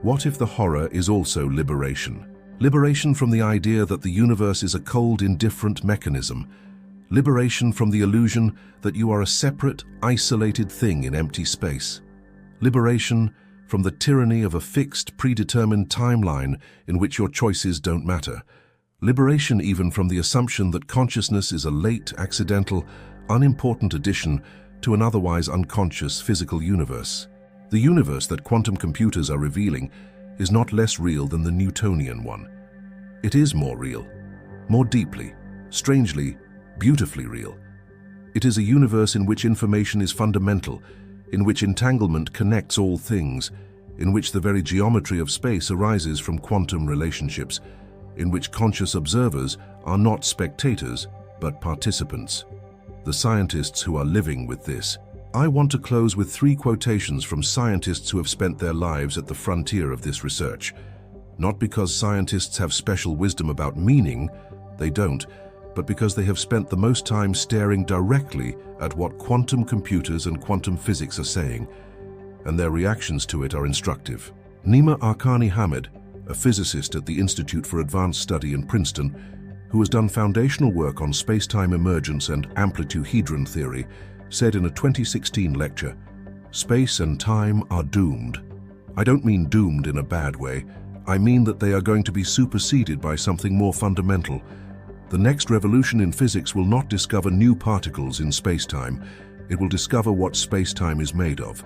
What if the horror is also liberation? Liberation from the idea that the universe is a cold, indifferent mechanism. Liberation from the illusion that you are a separate, isolated thing in empty space. Liberation from the tyranny of a fixed, predetermined timeline in which your choices don't matter. Liberation even from the assumption that consciousness is a late, accidental, unimportant addition to an otherwise unconscious physical universe. The universe that quantum computers are revealing is not less real than the Newtonian one. It is more real, more deeply, strangely, beautifully real. It is a universe in which information is fundamental, in which entanglement connects all things, in which the very geometry of space arises from quantum relationships, in which conscious observers are not spectators, but participants. The scientists who are living with this. I want to close with 3 quotations from scientists who have spent their lives at the frontier of this research. Not because scientists have special wisdom about meaning, they don't, but because they have spent the most time staring directly at what quantum computers and quantum physics are saying, and their reactions to it are instructive. Nima Arkani Hamed, a physicist at the Institute for Advanced Study in Princeton, who has done foundational work on space-time emergence and amplitude-hedron theory, said in a 2016 lecture, "Space and time are doomed." I don't mean doomed in a bad way. I mean that they are going to be superseded by something more fundamental. The next revolution in physics will not discover new particles in space-time. It will discover what space-time is made of.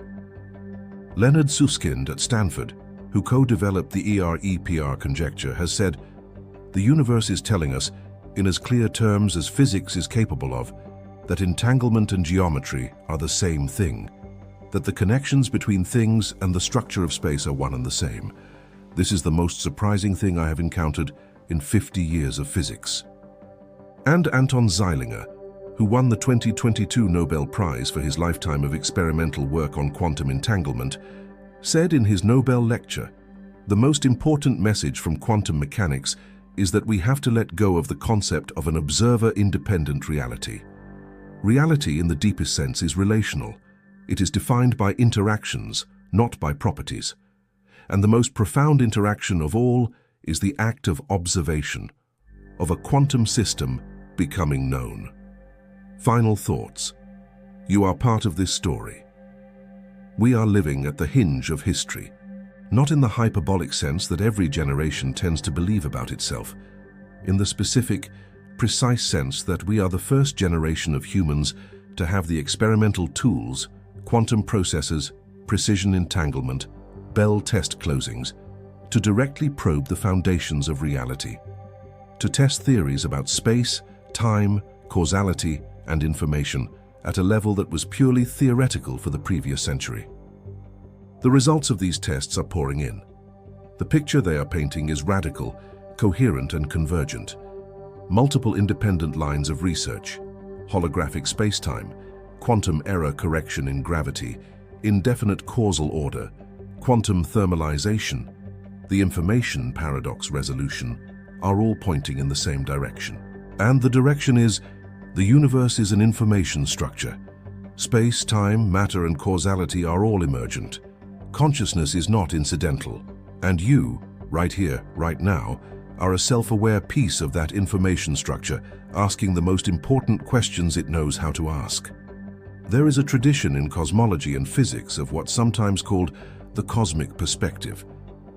Leonard Susskind at Stanford, who co-developed the ER-EPR conjecture, has said, "The universe is telling us, in as clear terms as physics is capable of, that entanglement and geometry are the same thing, that the connections between things and the structure of space are one and the same. This is the most surprising thing I have encountered in 50 years of physics." And Anton Zeilinger, who won the 2022 Nobel Prize for his lifetime of experimental work on quantum entanglement, said in his Nobel lecture, "The most important message from quantum mechanics is that we have to let go of the concept of an observer-independent reality. Reality in the deepest sense is relational. It is defined by interactions, not by properties. And the most profound interaction of all is the act of observation, of a quantum system becoming known." Final thoughts. You are part of this story. We are living at the hinge of history, not in the hyperbolic sense that every generation tends to believe about itself, in the specific, precise sense that we are the first generation of humans to have the experimental tools, quantum processors, precision entanglement, Bell test closings, to directly probe the foundations of reality, to test theories about space, time, causality, and information at a level that was purely theoretical for the previous century. The results of these tests are pouring in. The picture they are painting is radical, coherent, and convergent. Multiple independent lines of research, holographic spacetime, quantum error correction in gravity, indefinite causal order, quantum thermalization, the information paradox resolution, are all pointing in the same direction. And the direction is, the universe is an information structure. Space, time, matter, and causality are all emergent. Consciousness is not incidental. And you, right here, right now, are a self-aware piece of that information structure, asking the most important questions it knows how to ask. There is a tradition in cosmology and physics of what's sometimes called the cosmic perspective,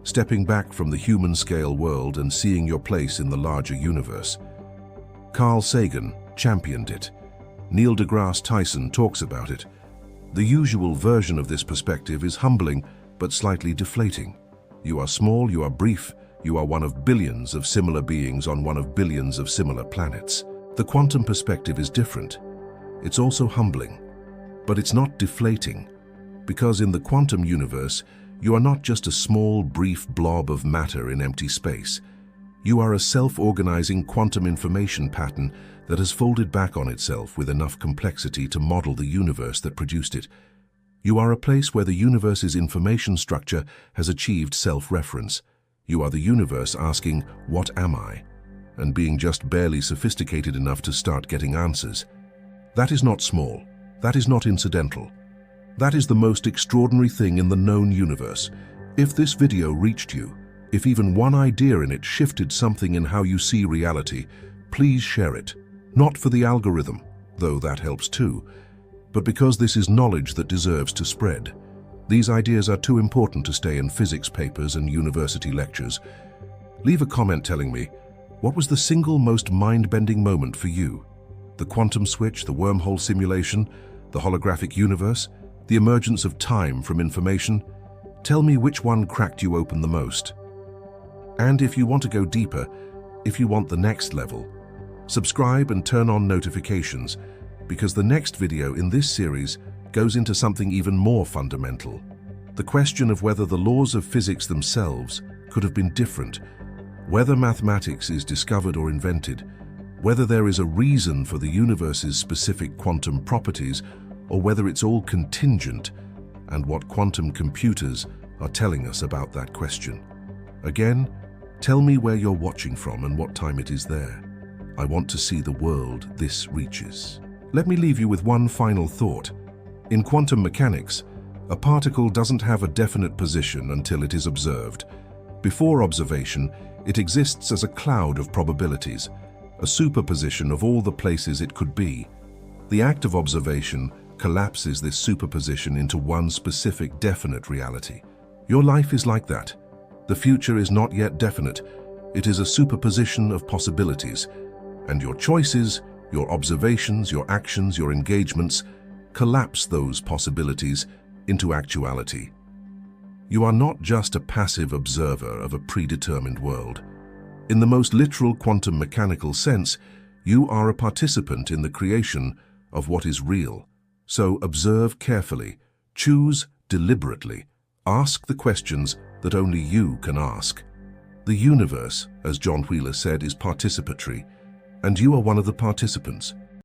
stepping back from the human-scale world and seeing your place in the larger universe. Carl Sagan championed it. Neil deGrasse Tyson talks about it. The usual version of this perspective is humbling, but slightly deflating. You are small, you are brief, you are one of billions of similar beings on one of billions of similar planets. The quantum perspective is different. It's also humbling, but it's not deflating, because in the quantum universe, you are not just a small, brief blob of matter in empty space. You are a self-organizing quantum information pattern that has folded back on itself with enough complexity to model the universe that produced it. You are a place where the universe's information structure has achieved self-reference. You are the universe asking, "What am I?" and being just barely sophisticated enough to start getting answers. That is not small. That is not incidental. That is the most extraordinary thing in the known universe. If this video reached you, if even one idea in it shifted something in how you see reality, please share it. Not for the algorithm, though that helps too, but because this is knowledge that deserves to spread. These ideas are too important to stay in physics papers and university lectures. Leave a comment telling me, what was the single most mind-bending moment for you? The quantum switch, the wormhole simulation, the holographic universe, the emergence of time from information? Tell me which one cracked you open the most. And if you want to go deeper, if you want the next level, subscribe and turn on notifications, because the next video in this series goes into something even more fundamental. The question of whether the laws of physics themselves could have been different, whether mathematics is discovered or invented, whether there is a reason for the universe's specific quantum properties, or whether it's all contingent, and what quantum computers are telling us about that question. Again, tell me where you're watching from and what time it is there. I want to see the world this reaches. Let me leave you with one final thought. In quantum mechanics, a particle doesn't have a definite position until it is observed. Before observation, it exists as a cloud of probabilities, a superposition of all the places it could be. The act of observation collapses this superposition into one specific definite reality. Your life is like that. The future is not yet definite. It is a superposition of possibilities, and your choices, your observations, your actions, your engagements collapse those possibilities into actuality. You are not just a passive observer of a predetermined world. In the most literal quantum mechanical sense, you are a participant in the creation of what is real. So observe carefully, choose deliberately, ask the questions that only you can ask. The universe, as John Wheeler said, is participatory, and you are one of the participants.